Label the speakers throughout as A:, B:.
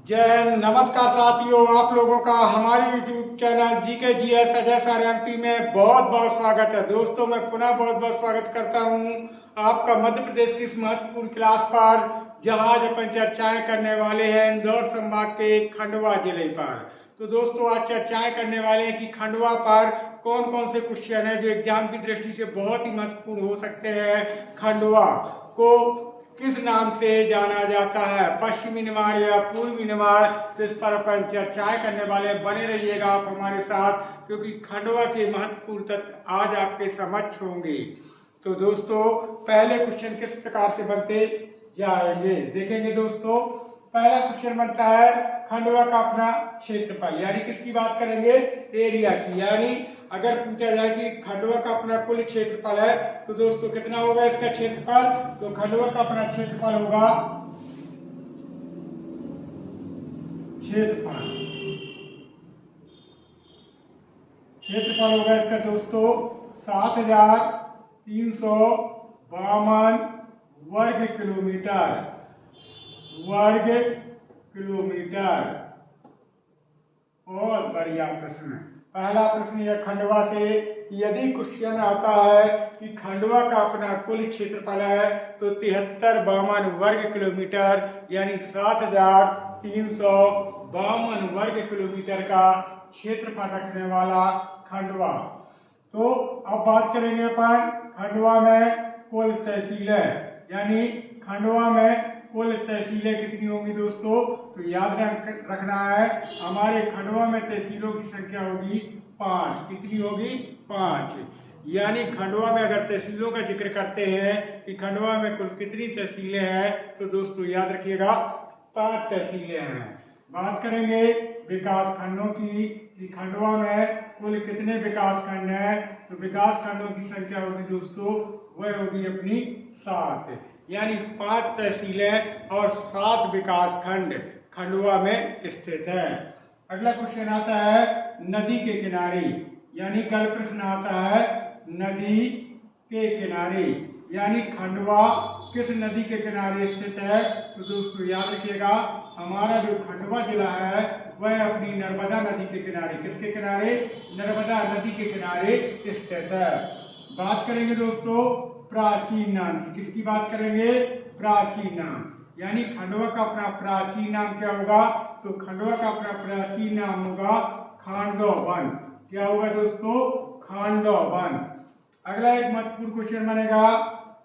A: जय हिंद। नमस्कार साथियों, आप लोगों का हमारे YouTube channel GK GS Ajay sir MP में बहुत बहुत स्वागत है। दोस्तों, मैं पुनः बहुत बहुत स्वागत करता हूं आपका मध्य प्रदेश की इस महत्वपूर्ण क्लास पर, जहां आज अपन चर्चाएं करने वाले हैं इंदौर संभाग के खंडवा जिले पर। तो दोस्तों, आज चर्चाएं करने वाले हैं कि खंडवा पर कौन कौन से क्वेश्चन है जो एग्जाम की दृष्टि से बहुत ही महत्वपूर्ण हो सकते हैं। खंडवा को किस नाम से जाना जाता है, पश्चिमी निमाड़ या पूर्वी निमाड़, तो इस पर अपन चर्चाएं करने वाले। बने रहिएगा आप हमारे साथ, क्योंकि खंडवा के महत्वपूर्ण तथ्य आज आपके समक्ष होंगे। तो दोस्तों, पहले क्वेश्चन किस प्रकार से बनते जाएंगे देखेंगे। दोस्तों, पहला क्वेश्चन बनता है खंडवा का अपना क्षेत्रफल, यानी किसकी बात करेंगे, एरिया की। यानी अगर पूछा जाए कि खंडवा का अपना कुल क्षेत्रफल है, तो दोस्तों कितना होगा इसका क्षेत्रफल। तो खंडवा का अपना क्षेत्रफल होगा, क्षेत्रफल होगा इसका दोस्तों 7,352 वर्ग किलोमीटर। बहुत बढ़िया प्रश्न है। पहला प्रश्न यह खंडवा से, यदि क्वेश्चन आता है कि खंडवा का अपना कुल क्षेत्रफल है तो 7352 वर्ग किलोमीटर, यानी 7,352 वर्ग किलोमीटर का क्षेत्रफल रखने वाला खंडवा। तो अब बात करेंगे अपन खंडवा में कुल तहसीलें, यानी खंडवा में कुल तहसीलें कितनी होंगी दोस्तों। तो याद रखना है, हमारे खंडवा में तहसीलों की संख्या होगी 5। कितनी होगी, 5। यानी खंडवा में अगर तहसीलों का जिक्र करते हैं कि खंडवा में कुल कितनी तहसीलें हैं, तो दोस्तों याद रखिएगा 5 तहसीलें हैं। बात करेंगे विकास खंडों की कि खंडवा में कुल कितने विकास खंड हैं, तो विकास खंडों की संख्या होगी दोस्तों, वह होगी अपनी 7। यानी 5 तहसीलें और 7 विकास खंड खंडवा में स्थित है। अगला क्वेश्चन आता है नदी के किनारे, यानी कल प्रश्न आता है नदी के किनारे, यानी खंडवा किस नदी के किनारे स्थित है। तो दोस्तों याद रखिएगा, हमारा जो खंडवा जिला है वह अपनी नर्मदा नदी के किनारे, किसके किनारे, नर्मदा नदी के किनारे स्थित है। बात करेंगे दोस्तों प्राचीन नाम की, किसकी बात करेंगे, प्राचीन नाम। यानी खंडवा का अपना प्राचीन नाम क्या होगा, तो खंडवा का अपना प्राचीन नाम होगा खांडोवन। क्या होगा दोस्तों, खांडोवन। अगला एक महत्वपूर्ण क्वेश्चन बनेगा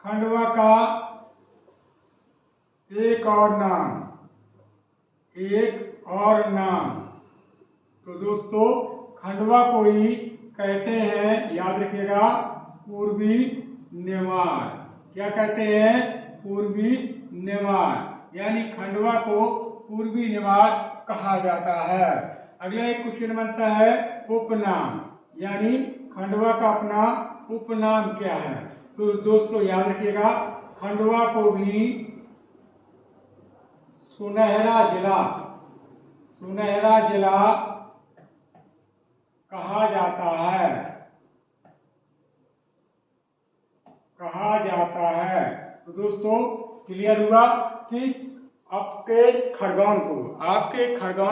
A: खंडवा का एक और नाम। तो दोस्तों खंडवा को ही कहते हैं, याद रखिएगा, पूर्वी निमाड़। क्या कहते हैं, पूर्वी निमाड़। यानी खंडवा को पूर्वी निमाड़ कहा जाता है। अगला एक क्वेश्चन बनता है उपनाम, यानी खंडवा का अपना उपनाम क्या है। तो दोस्तों याद रखिएगा, खंडवा को भी सुनहरा जिला कहा जाता है। तो दोस्तों क्लियर हुआ कि आपके खरगोन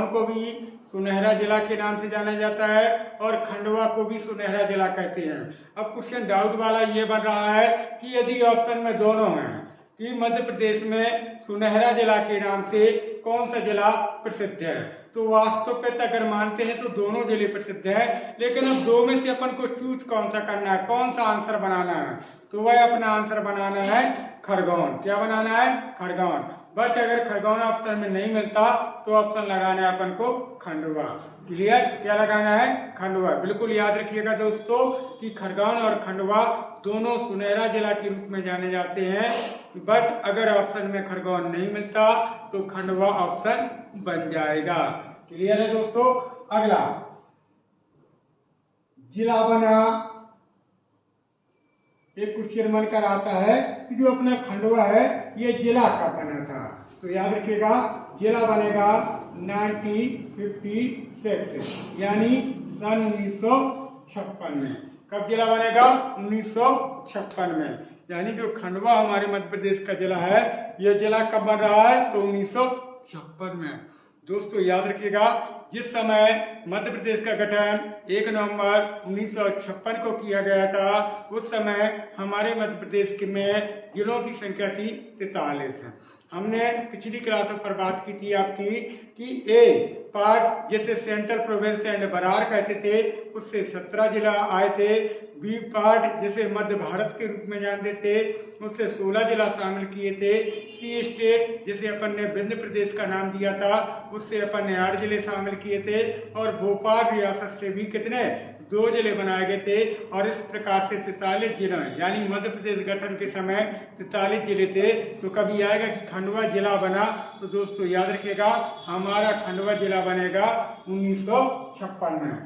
A: को भी सुनहरा जिला के नाम से जाना जाता है और खंडवा को भी सुनहरा जिला कहते हैं। अब क्वेश्चन डाउट वाला ये बन रहा है कि यदि ऑप्शन में दोनों हैं कि मध्य प्रदेश में सुनहरा जिला के नाम से कौन सा जिला प्रसिद्ध है, तो वास्तव में अगर मानते हैं तो दोनों जिले प्रसिद्ध है, लेकिन अब दो में से अपन को चूज कौन सा करना है, कौन सा आंसर बनाना है, तो वह अपना आंसर बनाना है खरगोन। क्या बनाना है, खरगोन। बट अगर खरगोन ऑप्शन में नहीं मिलता तो ऑप्शन लगाना है अपन को खंडवा। क्लियर, क्या लगाना है, खंडवा। बिल्कुल याद रखिएगा दोस्तों कि खरगोन और खंडवा दोनों सुनहरा जिला के रूप में जाने जाते हैं। बट अगर ऑप्शन में खरगोन नहीं मिलता तो खंडवा ऑप्शन बन जाएगा। क्लियर है दोस्तों। अगला जिला बना, एक क्वेश्चन बनकर आता है कि जो अपना खंडवा है ये जिला कब बना था। तो याद रखिएगा, जिला बनेगा 1956, यानी सन 1956 में। कब जिला बनेगा, 1956 में। यानी जो खंडवा हमारे मध्य प्रदेश का जिला है, यह जिला कब बन रहा है, तो 1956 में। दोस्तों याद रखिएगा, जिस समय मध्य प्रदेश का गठन 1 नवंबर 1956 को किया गया था, उस समय हमारे मध्य प्रदेश में जिलों की संख्या थी 43। हमने पिछली क्लासों पर बात की थी आपकी कि ए पार्ट जिसे सेंट्रल प्रोविंस एंड बरार कहते थे, उससे 17 जिला आए थे। बी पार्ट जिसे मध्य भारत के रूप में जानते थे, उससे 16 जिला शामिल किए थे। सी स्टेट जिसे अपन ने विंध्य प्रदेश का नाम दिया था, उससे अपन ने 8 जिले शामिल किए थे। और भोपाल रियासत से भी कितने 2 जिले बनाए गए थे। और इस प्रकार से 43 जिला, यानी मध्य प्रदेश गठन के समय 43 जिले थे। तो कभी आएगा कि खंडवा जिला बना, तो दोस्तों याद रखिएगा हमारा खंडवा जिला बनेगा 1956 में।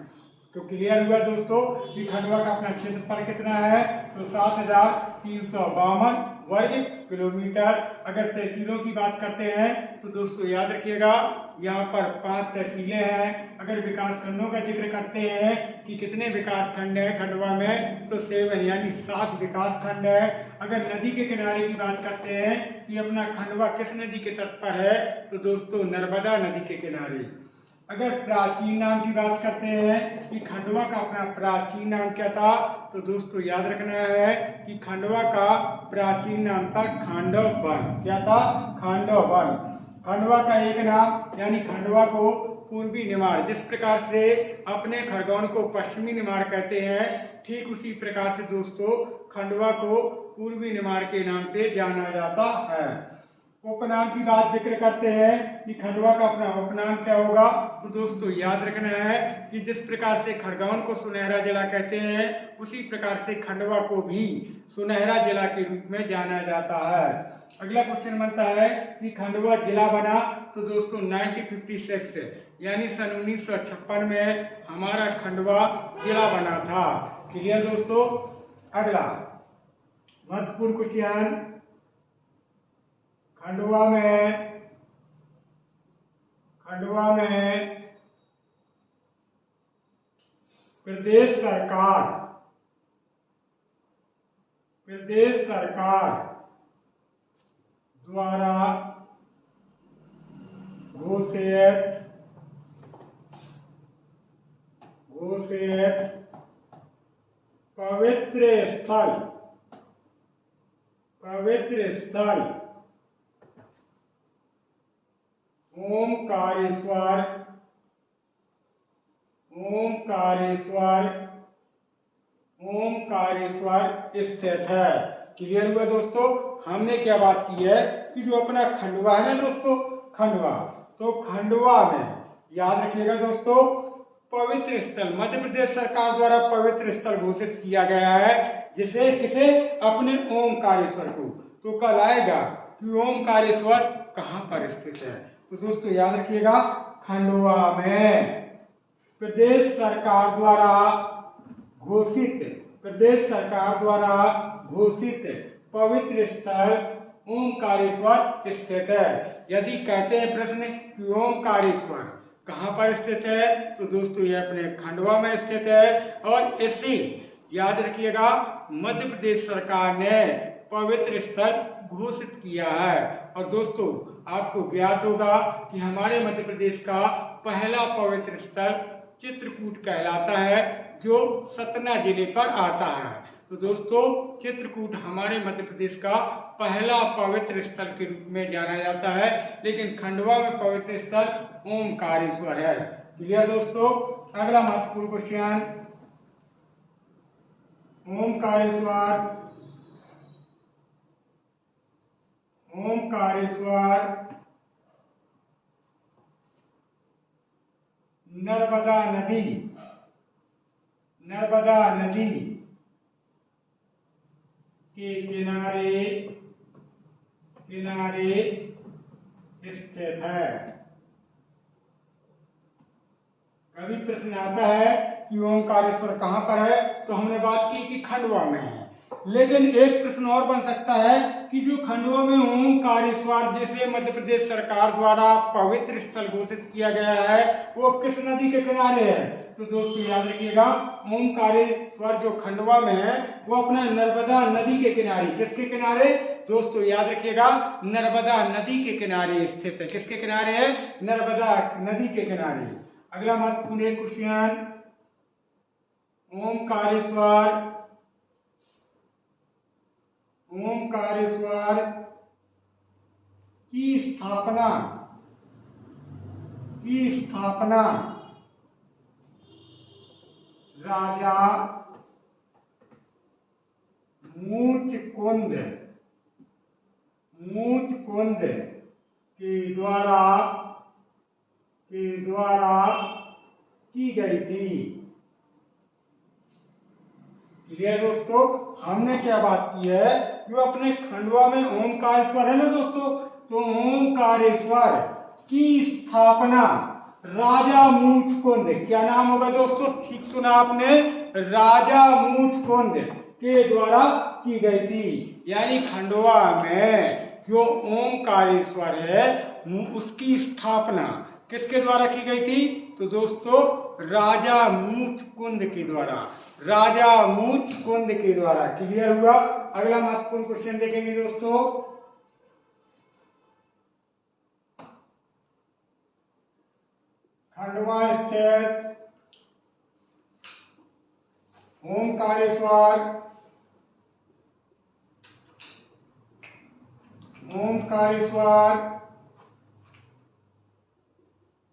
A: तो क्लियर हुआ दोस्तों कि खंडवा का अपना क्षेत्रफल कितना है, तो 7,352 वर्ग किलोमीटर। अगर तहसीलों की बात करते हैं तो दोस्तों याद रखिएगा यहाँ पर 5 तहसीलें हैं। अगर विकास खंडों का जिक्र करते हैं कि कितने विकास खंड हैं खंडवा में, तो 7 यानी 7 विकास खंड है। अगर नदी के किनारे की बात करते हैं कि अपना खंडवा किस नदी के तट पर है, तो दोस्तों नर्मदा नदी के किनारे। अगर प्राचीन नाम की बात करते हैं कि खंडवा का अपना प्राचीन नाम क्या था, तो दोस्तों याद रखना है कि खंडवा का प्राचीन नाम था खांडव वन। क्या था? खांडव वन। खंडवा का एक नाम यानी खंडवा को पूर्वी निमाड़, जिस प्रकार से अपने खरगोन को पश्चिमी निमाड़ कहते हैं, ठीक उसी प्रकार से दोस्तों खंडवा को पूर्वी निमाड़ के नाम से जाना जाता है। उपनाम की बात जिक्र करते हैं कि खंडवा का अपना उपनाम क्या होगा, तो दोस्तों याद रखना है कि जिस प्रकार से खरगोन को सुनहरा जिला कहते हैं, उसी प्रकार से खंडवा को भी सुनहरा जिला के रूप में जाना जाता है। अगला क्वेश्चन बनता है कि खंडवा जिला बना, तो दोस्तों 1956 यानी सन 1956 में हमारा खंडवा जिला बना था। क्लियर दोस्तों। अगला महत्वपूर्ण क्वेश्चन, खंडवा में प्रदेश सरकार द्वारा घोषित पवित्र स्थल ओमकारेश्वर स्थित है। क्लियर हुआ दोस्तों। हमने क्या बात की है कि जो अपना खंडवा है ना दोस्तों, खंडवा, तो खंडवा में याद रखिएगा दोस्तों पवित्र स्थल मध्य प्रदेश सरकार द्वारा पवित्र स्थल घोषित किया गया है, जिसे किसे? अपने ओमकारेश्वर को। तो कल आएगा कि ओमकारेश्वर कहाँ पर स्थित है, तो दोस्तों याद रखिएगा खंडवा में प्रदेश सरकार द्वारा घोषित पवित्र स्थल ओमकारेश्वर स्थित है। यदि कहते हैं प्रश्न कि ओमकारेश्वर कहाँ पर स्थित है, तो दोस्तों ये अपने खंडवा में स्थित है। और इसे याद रखिएगा मध्य प्रदेश सरकार ने पवित्र स्थल घोषित किया है। और दोस्तों आपको ज्ञात होगा कि हमारे मध्य प्रदेश का पहला पवित्र स्थल चित्रकूट कहलाता है, जो सतना जिले पर आता है। तो दोस्तों चित्रकूट हमारे मध्य प्रदेश का पहला पवित्र स्थल के रूप में जाना जाता है, लेकिन खंडवा में पवित्र स्थल ओमकारेश्वर है। क्लियर दोस्तों। अगला महत्वपूर्ण क्वेश्चन, ओमकारेश्वर नर्मदा नदी के किनारे स्थित है। कभी प्रश्न आता है कि ओमकारेश्वर कहाँ पर है, तो हमने बात की कि खंडवा में है। लेकिन एक प्रश्न और बन सकता है कि जो खंडवा में ओमकारेश्वर जिसे मध्य प्रदेश सरकार द्वारा पवित्र स्थल घोषित किया गया है वो किस नदी के किनारे है? तो दोस्तों याद रखिएगा, ओमकारेश्वर जो खंडवा में है वो अपना नर्मदा नदी के किनारे, किसके किनारे दोस्तों याद रखिएगा, नर्मदा नदी के किनारे स्थित है। किसके किनारे है? नर्मदा नदी के किनारे। अगला महत्वपूर्ण क्वेश्चन, ओमकारेश्वर की स्थापना राजा मुचकुंद के द्वारा की गई थी। क्लियर दोस्तों, हमने क्या बात की है, जो अपने खंडवा में ओमकारेश्वर है ना दोस्तों, तो ओमकारेश्वर की स्थापना राजा मुचकुंद, क्या नाम होगा दोस्तों, ठीक सुना आपने, राजा मुचकुंद के द्वारा की गई थी। यानी खंडवा में जो ओमकारेश्वर है उसकी स्थापना किसके द्वारा की गई थी? तो दोस्तों राजा मुचकुंद के द्वारा, राजा मुचकुंद के द्वारा। क्लियर हुआ? अगला महत्वपूर्ण क्वेश्चन देखेंगे दोस्तों, खंडवा स्थित ओमकारेश्वर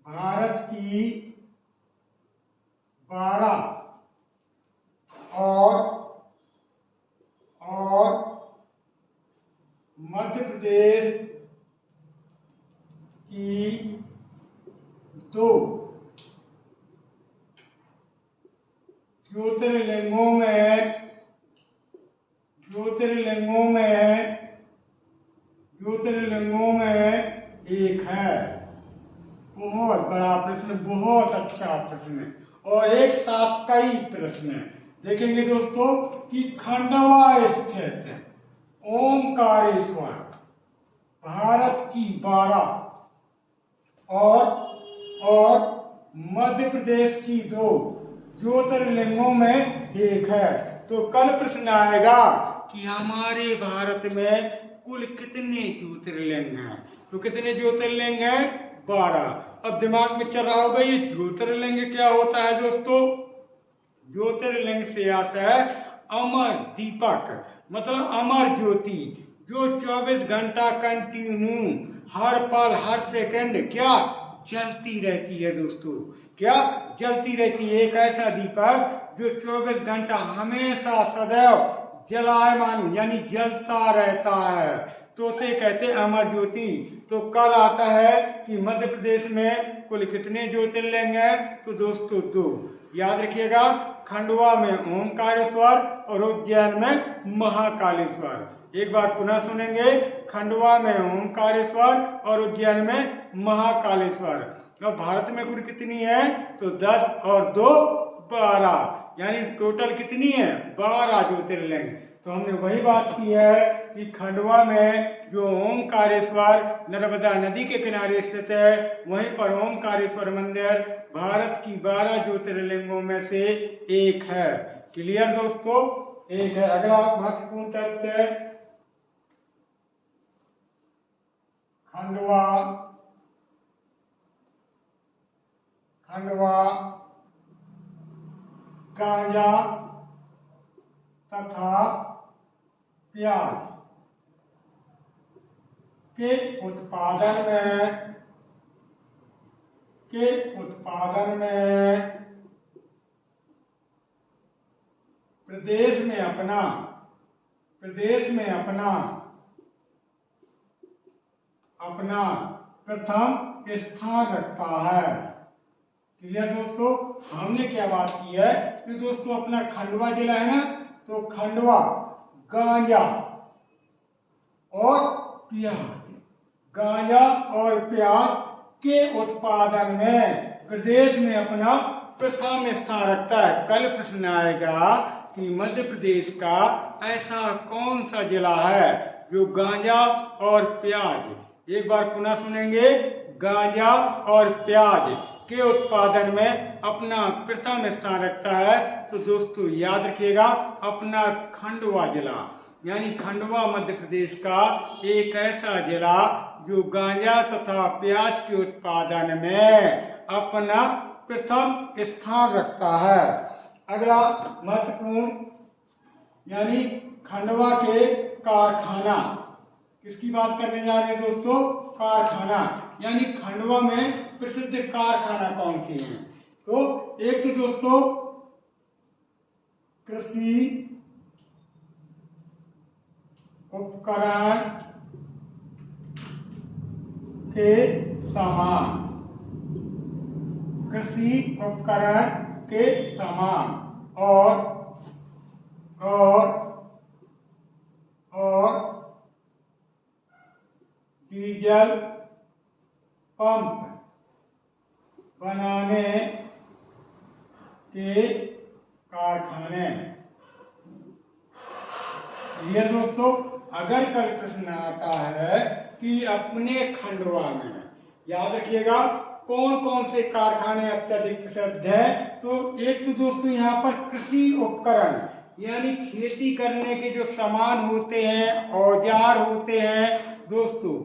A: भारत की 12 और मध्य प्रदेश की 2 ज्योतिर्लिंगों में एक है। बहुत बड़ा प्रश्न, बहुत अच्छा प्रश्न है और एक साथ कई प्रश्न है। देखेंगे दोस्तों कि खंडवा स्थित ओमकारेश्वर भारत की 12 और मध्य प्रदेश की 2 ज्योतिर्लिंगों में एक है। तो कल प्रश्न आएगा कि हमारे भारत में कुल कितने ज्योतिर्लिंग हैं? तो कितने ज्योतिर्लिंग हैं? 12। अब दिमाग में चल रहा होगा ये ज्योतिर्लिंग क्या होता है दोस्तों? ज्योतिर्लिंग से आता है अमर दीपक, मतलब अमर ज्योति, जो 24 घंटा कंटिन्यू हर पल हर सेकंड क्या जलती रहती है दोस्तों, क्या जलती रहती है। एक ऐसा दीपक जो 24 घंटा हमेशा सदैव जलायमान यानी जलता रहता है, तो उसे कहते हैं अमर ज्योति। तो कल आता है कि मध्य प्रदेश में कुल कितने ज्योतिर्लिंग हैं? तो दोस्तों 2। याद रखिएगा, खंडवा में ओमकारेश्वर और उज्जैन में महाकालेश्वर। एक बार पुनः सुनेंगे, खंडवा में ओमकारेश्वर और उज्जैन में महाकालेश्वर। और भारत में कुल कितनी है? तो 10 और 2 12, यानी टोटल कितनी है? 12 ज्योतिर्लिंग। तो हमने वही बात की है कि खंडवा में जो ओमकारेश्वर नर्मदा नदी के किनारे स्थित है, वहीं पर ओमकारेश्वर मंदिर भारत की 12 ज्योतिर्लिंगों में से एक है। क्लियर दोस्तों? एक है। अगला महत्वपूर्ण तथ्य, खंडवा गांजा तथा प्याज के उत्पादन में प्रदेश में अपना प्रथम स्थान रखता है। क्लियर दोस्तों? हमने क्या बात की है कि दोस्तों अपना खंडवा जिला है ना, तो खंडवा गांजा और प्याज के उत्पादन में प्रदेश में अपना प्रथम स्थान रखता है। कल प्रश्न आएगा कि मध्य प्रदेश का ऐसा कौन सा जिला है जो गांजा और प्याज, एक बार पुनः सुनेंगे, गांजा और प्याज के उत्पादन में अपना प्रथम स्थान रखता है। तो दोस्तों याद रखिएगा, अपना खंडवा जिला, यानी खंडवा मध्य प्रदेश का एक ऐसा जिला जो गांजा तथा प्याज के उत्पादन में अपना प्रथम स्थान रखता है। अगला महत्वपूर्ण, यानी खंडवा के कारखाना, किसकी बात करने जा रहे हैं दोस्तों, कारखाना, यानी खंडवा में प्रसिद्ध कारखाना कौन से हैं। तो एक तो दोस्तों कृषि उपकरण के सामान, कृषि उपकरण के सामान और डीजल पंप बनाने के कारखाने। ये दोस्तों, अगर कल प्रश्न आता है कि अपने खंडवा में, याद रखिएगा कौन कौन से कारखाने अत्यधिक प्रसिद्ध हैं। तो एक तो दोस्तों यहाँ पर कृषि उपकरण, यानी खेती करने के जो सामान होते हैं, औजार होते हैं दोस्तों,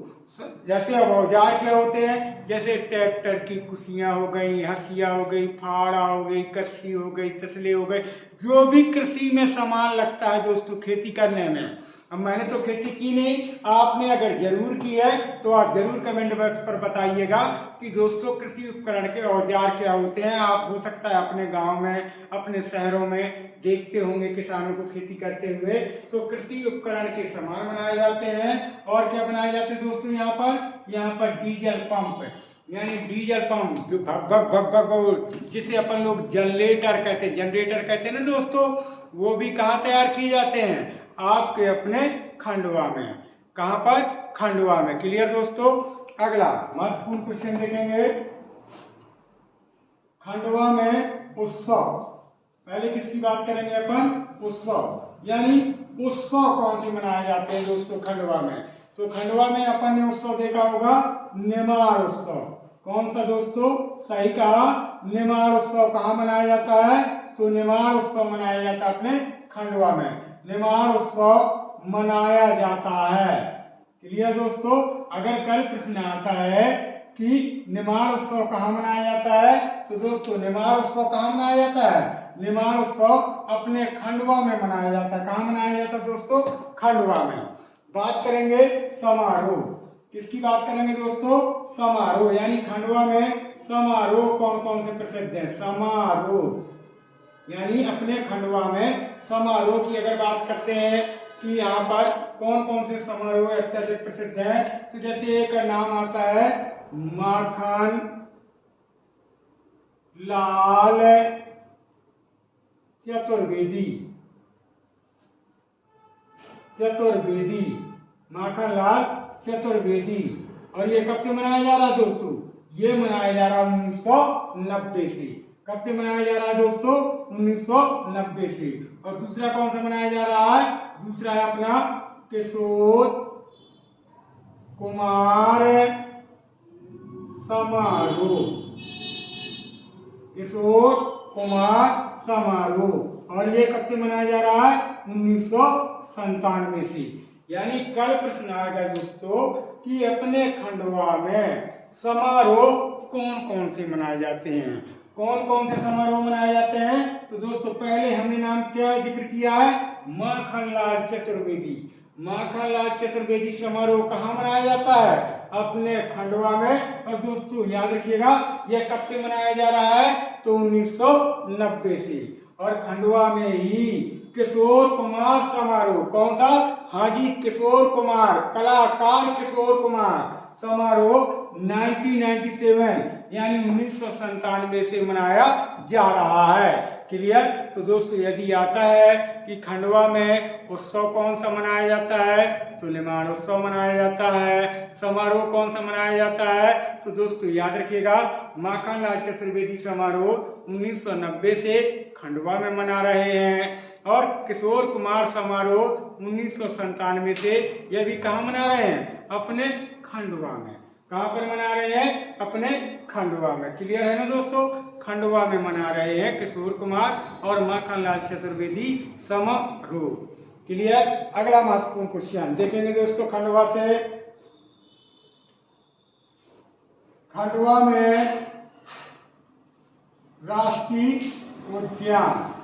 A: जैसे अब औजार क्या होते हैं, जैसे ट्रैक्टर की कुशियां हो गई, हंसिया हो गई, फाड़ा हो गई, कस्सी हो गई, तसले हो गए, जो भी कृषि में सामान लगता है दोस्तों खेती करने में। अब मैंने तो खेती की नहीं, आपने अगर जरूर की है तो आप जरूर कमेंट बॉक्स पर बताइएगा कि दोस्तों कृषि उपकरण के औजार क्या होते हैं। आप हो सकता है अपने गांव में, अपने शहरों में देखते होंगे किसानों को खेती करते हुए। तो कृषि उपकरण के सामान बनाए जाते हैं। और क्या बनाए जाते हैं दोस्तों, यहाँ पर डीजल पंप, यानी डीजल पंप जो भग भग भग भग, जिसे अपन लोग जनरेटर कहते हैं ना दोस्तों, वो भी कहाँ तैयार किए जाते हैं, आपके अपने खंडवा में। कहां पर, खंडवा में। क्लियर दोस्तों। अगला महत्वपूर्ण क्वेश्चन देखेंगे, खंडवा में उत्सव, पहले किसकी बात करेंगे अपन, उत्सव, यानी उत्सव कौन से मनाए जाते हैं दोस्तों खंडवा में। तो खंडवा में अपन ने उत्सव देखा होगा, निमाड़ उत्सव। कौन सा दोस्तों, सही कहा, निमाड़ उत्सव। कहाँ मनाया जाता है, तो निमाड़ उत्सव मनाया जाता है अपने खंडवा में, निमाड़ उत्सव मनाया जाता है। क्लियर दोस्तों। अगर कल प्रश्न आता है कि निमाड़ उत्सव कहाँ मनाया जाता है, तो दोस्तों निमाड़ उत्सव कहाँ मनाया जाता है, निमाड़ उत्सव अपने खंडवा में मनाया जाता है। कहाँ मनाया जाता है दोस्तों, खंडवा में। बात करेंगे समारोह, किसकी बात करेंगे दोस्तों, समारोह, यानी खंडवा में समारोह कौन कौन से प्रसिद्ध है, समारोह, यानी अपने खंडवा में समारोह की अगर बात करते हैं कि यहाँ पर कौन कौन से समारोह अत्यधिक प्रसिद्ध हैं, तो जैसे एक नाम आता है माखन लाल चतुर्वेदी, माखन लाल चतुर्वेदी। और ये कब से मनाया जा रहा है दोस्तों, ये मनाया जा रहा है 1990 से। कब से मनाया जा रहा है दोस्तों, 1990 से। और दूसरा कौन सा मनाया जा रहा है, दूसरा है अपना किशोर कुमार समारोह, किशोर कुमार समारोह। और ये कब से मनाया जा रहा है, 1997 से। यानी कल प्रश्न आएगा दोस्तों कि अपने खंडवा में समारोह कौन कौन से मनाए जाते हैं, कौन कौन से समारोह मनाए जाते हैं। तो दोस्तों पहले हमने नाम क्या जिक्र किया है, माखनलाल चतुर्वेदी। माखनलाल चतुर्वेदी समारोह कहाँ मनाया जाता है, अपने खंडवा में। और दोस्तों याद रखिएगा यह कब से मनाया जा रहा है, तो 1990 से। और खंडवा में ही किशोर कुमार समारोह, कौन सा, हाँ जी किशोर कुमार, कलाकार किशोर कुमार समारोह 1997 यानी 1997 से मनाया जा रहा है। क्लियर। तो दोस्तों यदि आता है कि खंडवा में उत्सव कौन सा मनाया जाता है, तो लेमाड़ उत्सव मनाया जाता है। समारोह कौन सा मनाया जाता है, तो दोस्तों याद रखिएगा माखनलाल चतुर्वेदी समारोह 1990 से खंडवा में मना रहे हैं, और किशोर कुमार समारोह 1997 से यह भी कहाँ मना रहे हैं, अपने खंडवा में। कहाँ पर मना रहे हैं, अपने खंडवा में। क्लियर है ना दोस्तों, खंडवा में मना रहे हैं किशोर कुमार और माखनलाल चतुर्वेदी समारोह। क्लियर। अगला महत्वपूर्ण क्वेश्चन देखेंगे दोस्तों, खंडवा से। खंडवा में राष्ट्रीय उद्यान,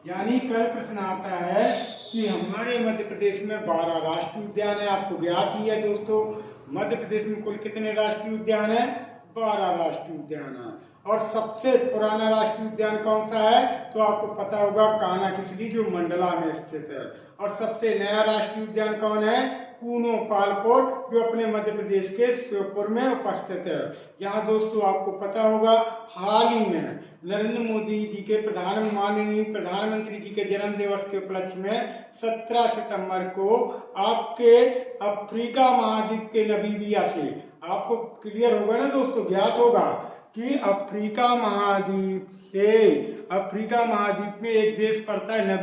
A: यानी कल प्रश्न आता है कि हमारे मध्य प्रदेश में 12 राष्ट्रीय उद्यान है। आपको ज्ञात ही है दोस्तों, मध्य प्रदेश में कुल कितने राष्ट्रीय उद्यान है, 12 राष्ट्रीय उद्यान है। और सबसे पुराना राष्ट्रीय उद्यान कौन सा है, तो आपको पता होगा कान्हा-किसली, जो मंडला में स्थित है। और सबसे नया राष्ट्रीय उद्यान कौन है, कूनो पालकोट, जो अपने मध्य प्रदेश के श्योपुर में उपस्थित है। यहाँ दोस्तों आपको पता होगा हाल ही में नरेंद्र मोदी जी के माननीय प्रधानमंत्री जी के जन्म दिवस के उपलक्ष्य में 17 सितंबर को आपके अफ्रीका महाद्वीप के नमीबिया से, आपको क्लियर होगा ना दोस्तों, ज्ञात होगा कि अफ्रीका महाद्वीप में एक देश पड़ता है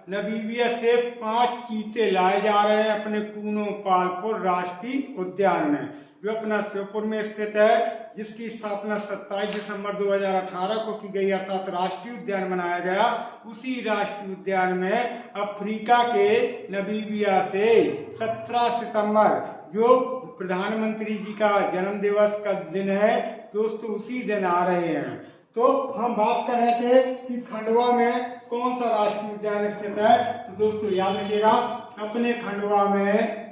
A: नमीबिया से 5 चीते लाए जा रहे हैं अपने कूनो पालकोट राष्ट्रीय उद्यान में, जो अपना श्योपुर में स्थित है, जिसकी स्थापना 27 दिसंबर 2018 को की गई, अर्थात राष्ट्रीय उद्यान बनाया गया। उसी राष्ट्रीय उद्यान में अफ्रीका के नमीबिया से 17 सितंबर, जो प्रधानमंत्री जी का जन्म दिवस का दिन है दोस्तों, उसी दिन आ रहे हैं। तो हम बात कर रहे थे कि खंडवा में कौन सा राष्ट्रीय उद्यान स्थित है, तो दोस्तों याद रखिएगा अपने खंडवा में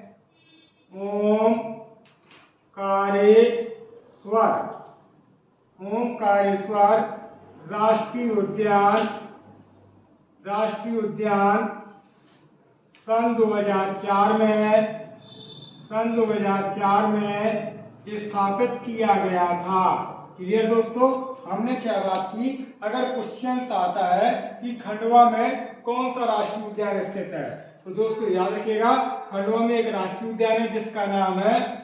A: ओमकारेश्वर राष्ट्रीय उद्यान सन 2004 में स्थापित किया गया था। क्लियर दोस्तों, हमने क्या बात की, अगर क्वेश्चन आता है कि खंडवा में कौन सा राष्ट्रीय उद्यान स्थित है, तो दोस्तों याद रखिएगा खंडवा में एक राष्ट्रीय उद्यान है जिसका नाम है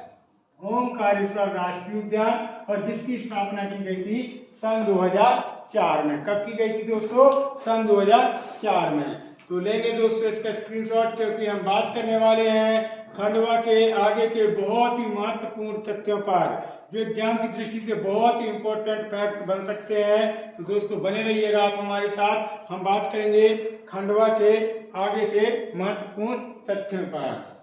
A: ओमकारेश्वर राष्ट्रीय उद्यान, और जिसकी स्थापना की गई थी सन 2004 में। कब की गई थी दोस्तों, सन 2004 में। तो लेंगे दोस्तों इसका स्क्रीनशॉट, क्योंकि हम बात करने वाले हैं खंडवा के आगे के बहुत ही महत्वपूर्ण तथ्यों पर, जो एग्जाम की दृष्टि से बहुत ही इंपॉर्टेंट फैक्ट बन सकते हैं। तो दोस्तों बने रहिएगा आप हमारे साथ, हम बात करेंगे खंडवा के आगे के महत्वपूर्ण तथ्यों पर।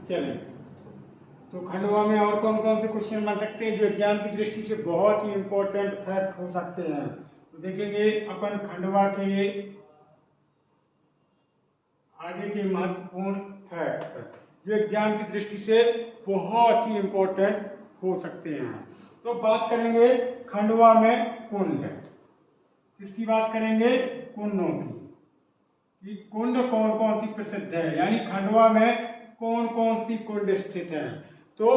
A: चलिए, तो खंडवा में और कौन कौन से क्वेश्चन बन सकते हैं जो एग्जाम की दृष्टि से बहुत ही इंपॉर्टेंट फैक्ट हो सकते हैं, तो देखेंगे अपन खंडवा के आगे के महत्वपूर्ण फैक्ट जो एग्जाम की दृष्टि से बहुत ही इंपॉर्टेंट हो सकते हैं। तो बात करेंगे खंडवा में कुंड, किसकी बात करेंगे, कुंडों की, कि कुंड कौन कौन सी प्रसिद्ध है, यानी खंडवा में कौन कौन सी कुंड स्थित है। तो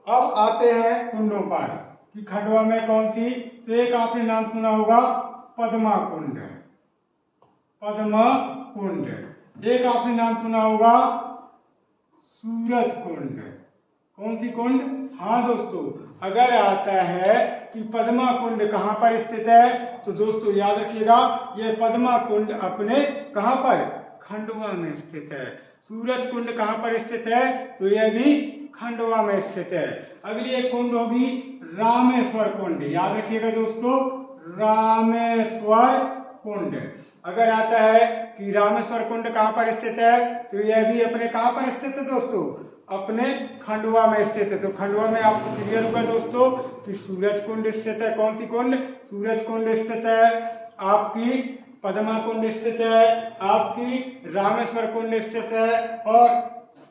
A: अब आते हैं कुंडों पर कि खंडवा में कौन सी, तो एक आपने नाम सुना होगा पद्मा कुंड, एक आपने नाम सुना होगा सूरज कुंड, कौन सी कुंड? हाँ दोस्तों, अगर आता है कि पद्मा कुंड कहाँ पर स्थित है, तो दोस्तों याद रखिएगा ये पद्मा कुंड अपने कहाँ पर? खंडवा में स्थित है। सूरज कुंड कहाँ पर स्थित है? तो यह भी खंडवा में स्थित है। अगली एक कुंड होगी रामेश्वर कुंड। याद रखिएगा दोस्तों, रामेश्वर कुंड। अगर आता है कि रामेश्वर कुंड कहाँ पर स्थित है, तो यह भी अपने कहाँ पर स्थित है दोस्तों? अपने खंडवा में स्थित है। तो खंडवा में आपको क्लियर होगा दोस्तों कि सूरज कुंड स्थित है। कौन सी कुंड? सूरज कुंड स्थित है, आपकी पद्मा कुंड स्थित है, आपकी रामेश्वर कुंड स्थित है, और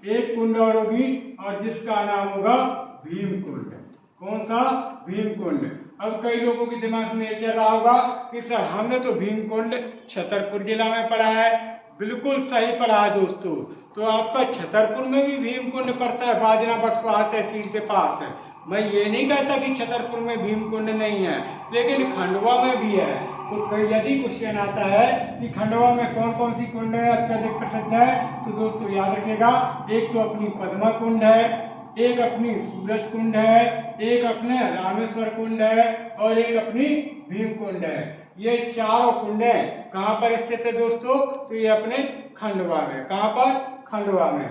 A: एक कुंड और होगी और जिसका नाम होगा भीम कुंड। कौन सा? भीम कुंड। अब कई लोगों के दिमाग में चल रहा होगा कि सर हमने तो भीम कुंड छतरपुर जिला में पढ़ा है। बिल्कुल सही पढ़ा है दोस्तों। तो आपका छतरपुर में भी भीम कुंड पड़ता है, बाजना बक्सवाहा तहसील के पास है। मैं ये नहीं कहता कि छतरपुर में भीम कुंड नहीं है, लेकिन खंडवा में भी है। तो यदि क्वेश्चन आता है कि खंडवा में कौन कौन सी कुंड है अत्यधिक प्रसिद्ध है, तो दोस्तों याद रखिएगा एक तो अपनी पद्मा कुंड है, एक अपनी सूरज कुंड है, एक अपने रामेश्वर कुंड है, और एक अपनी भीम कुंड है। ये चारों कुंडें कहाँ पर स्थित है दोस्तों? तो ये अपने खंडवा में। कहाँ पर? खंडवा में।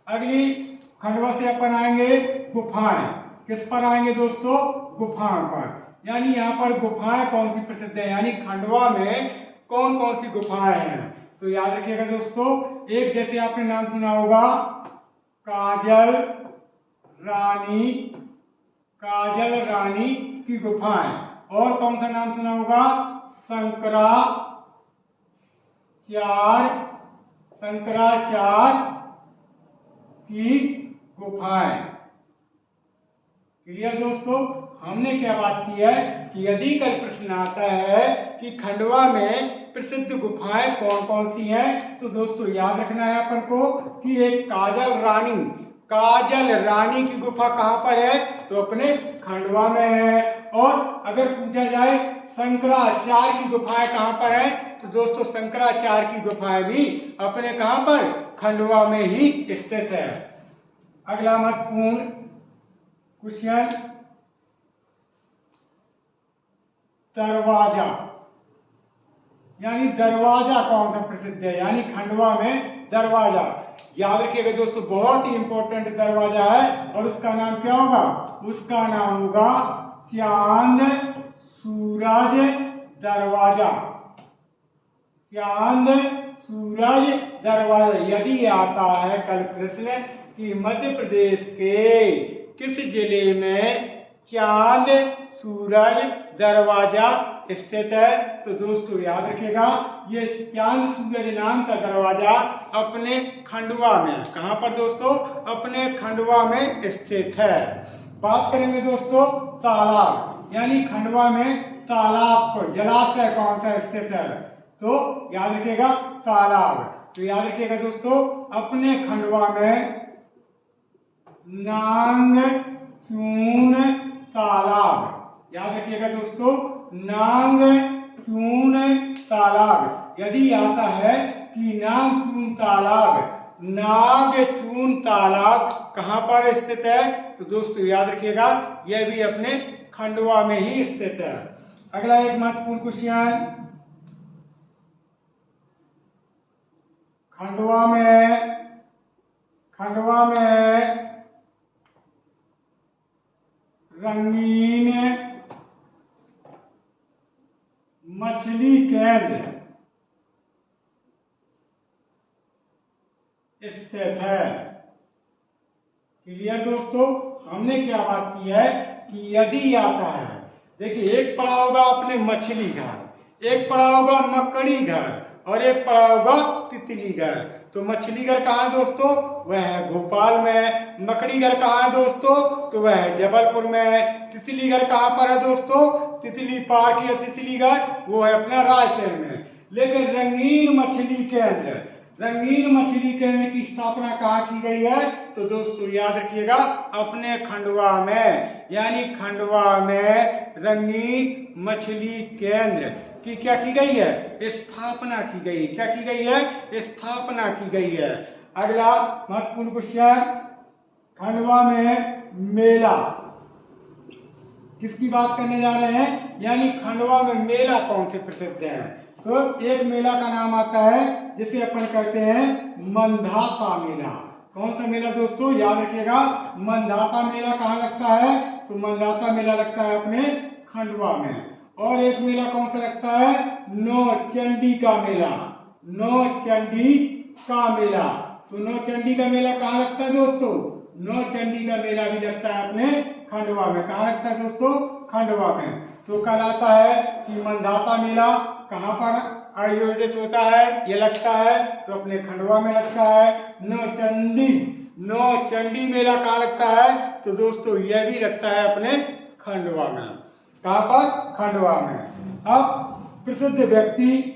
A: अगली खंडवा से अपन आएंगे गुफाएं। किस पर आएंगे दोस्तों? गुफाओं पर। यानी यहाँ पर गुफाएं कौन सी प्रसिद्ध है, यानी खंडवा में कौन कौन सी गुफाएं हैं। तो याद रखिएगा दोस्तों, एक जैसे आपने नाम सुना होगा काजल रानी की गुफाएं, और कौन सा नाम सुना होगा? शंकराचार्य की गुफाएं। क्लियर दोस्तों? हमने क्या बात की है कि यदि कल प्रश्न आता है कि खंडवा में प्रसिद्ध गुफाएं कौन कौन सी हैं, तो दोस्तों याद रखना है अपन को कि एक काजल रानी की गुफा कहाँ पर है? तो अपने खंडवा में है। और अगर पूछा जाए शंकराचार्य की गुफाएं कहाँ पर है, तो दोस्तों शंकराचार्य की गुफाएं भी अपने कहाँ पर? खंडवा में ही स्थित है। अगला महत्वपूर्ण क्वेश्चन, दरवाजा। यानी दरवाजा कौन सा प्रसिद्ध है, यानी खंडवा में दरवाजा। याद रखिएगा दोस्तों, बहुत ही इंपॉर्टेंट दरवाजा है, और उसका नाम क्या होगा? उसका नाम होगा चांद सूरज दरवाजा। चांद सूरज दरवाजा। यदि आता है कल प्रश्न कि मध्य प्रदेश के किस जिले में चांद सूरज दरवाजा स्थित है, तो दोस्तों याद रखिएगा ये चांद सूरज नाम का दरवाजा अपने खंडवा में। कहाँ पर दोस्तों? अपने खंडवा में स्थित है। बात करेंगे दोस्तों तालाब। यानी खंडवा में तालाब जलाशय कौन सा स्थित है, तो याद रखिएगा तालाब। तो याद रखिएगा दोस्तों अपने खंडवा में नागचून तालाब। याद रखिएगा दोस्तों नागचून तालाब। यदि आता है कि नागचून तालाब कहाँ पर स्थित है, तो दोस्तों याद रखिएगा यह भी अपने खंडवा में ही स्थित है। अगला एक महत्वपूर्ण क्वेश्चन, खंडवा में रंगीन मछली केंद्र स्थित है। क्लियर दोस्तों? हमने क्या बात की है कि यदि आता है, देखिए एक पड़ा होगा अपने मछली घर, एक पड़ा होगा मकड़ी घर, और एक पड़ा होगा तितली घर। तो मछली घर कहाँ है दोस्तों? वह है भोपाल में। मकड़ी घर कहाँ है दोस्तों? तो वह है जबलपुर में। तितली घर कहाँ पर है दोस्तों? तितली पार्क या तितली घर वो है अपना रायसेन में। लेकिन रंगीन मछली केंद्र की स्थापना कहाँ की गई है, तो दोस्तों याद रखिएगा अपने खंडवा में। यानी खंडवा में रंगीन मछली केंद्र की क्या की गई है? स्थापना की गई। क्या की गई है? स्थापना की गई है। अगला महत्वपूर्ण क्वेश्चन, खंडवा में मेला। किसकी बात करने जा रहे हैं, यानी खंडवा में मेला कौन से प्रसिद्ध है। तो एक मेला का नाम आता है जिसे अपन कहते हैं मंधाता मेला। कौन सा मेला दोस्तों, याद रखिएगा, मंधाता मेला कहाँ लगता है, तो मंधाता मेला लगता है अपने खंडवा में। और एक मेला कौन सा लगता है, नौचंडी का मेला। नौचंडी का मेला, तो नौचंडी का मेला कहाँ लगता है दोस्तों, नौचंडी का मेला भी लगता है अपने खंडवा में। कहाँ लगता है दोस्तों, खंडवा में। तो कल आता है कि मंधाता मेला कहाँ पर आयोजित होता है, ये लगता है तो अपने खंडवा में लगता है। नौचंडी मेला कहाँ लगता है, तो दोस्तों यह भी लगता है अपने खंडवा में। कहाँ पर, खंडवा में। अब प्रसिद्ध व्यक्ति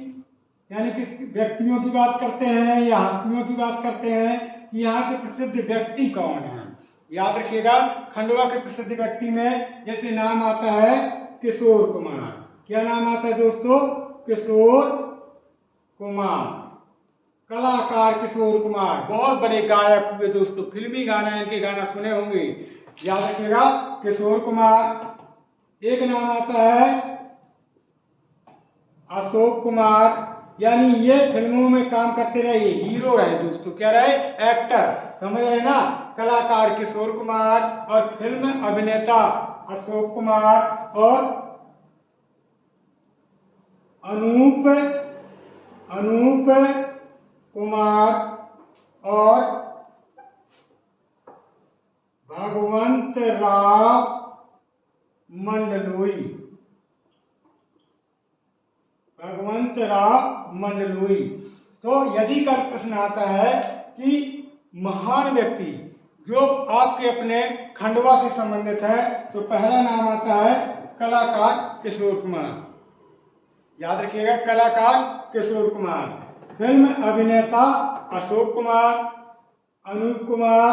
A: यानी किस व्यक्तियों की बात करते हैं या हस्तियों की बात करते हैं कि यहाँ के प्रसिद्ध व्यक्ति कौन हैं। याद रखिएगा, खंडवा के प्रसिद्ध व्यक्ति में जैसे नाम आता है किशोर कुमार। क्या नाम आता है दोस्तों, किशोर कुमार, कलाकार किशोर कुमार, बहुत बड़े गायक हुए दोस्तों, फिल्मी गाना इनके गाना सुने होंगे। याद रखिएगा, किशोर कुमार। एक नाम आता है अशोक कुमार, यानी ये फिल्मों में काम करते रहे, हीरो रहे दोस्तों, क्या रहे, एक्टर, समझ रहे ना। कलाकार किशोर कुमार और फिल्म अभिनेता अशोक कुमार और अनूप कुमार और भगवंत राव मंडलोई। भगवंत राव मंडलोई। तो यदि कल प्रश्न आता है कि महान व्यक्ति जो आपके अपने खंडवा से संबंधित है, तो पहला नाम आता है कलाकार किशोर कुमार। याद रखिएगा, कलाकार किशोर कुमार, फिल्म अभिनेता अशोक कुमार, अनूप कुमार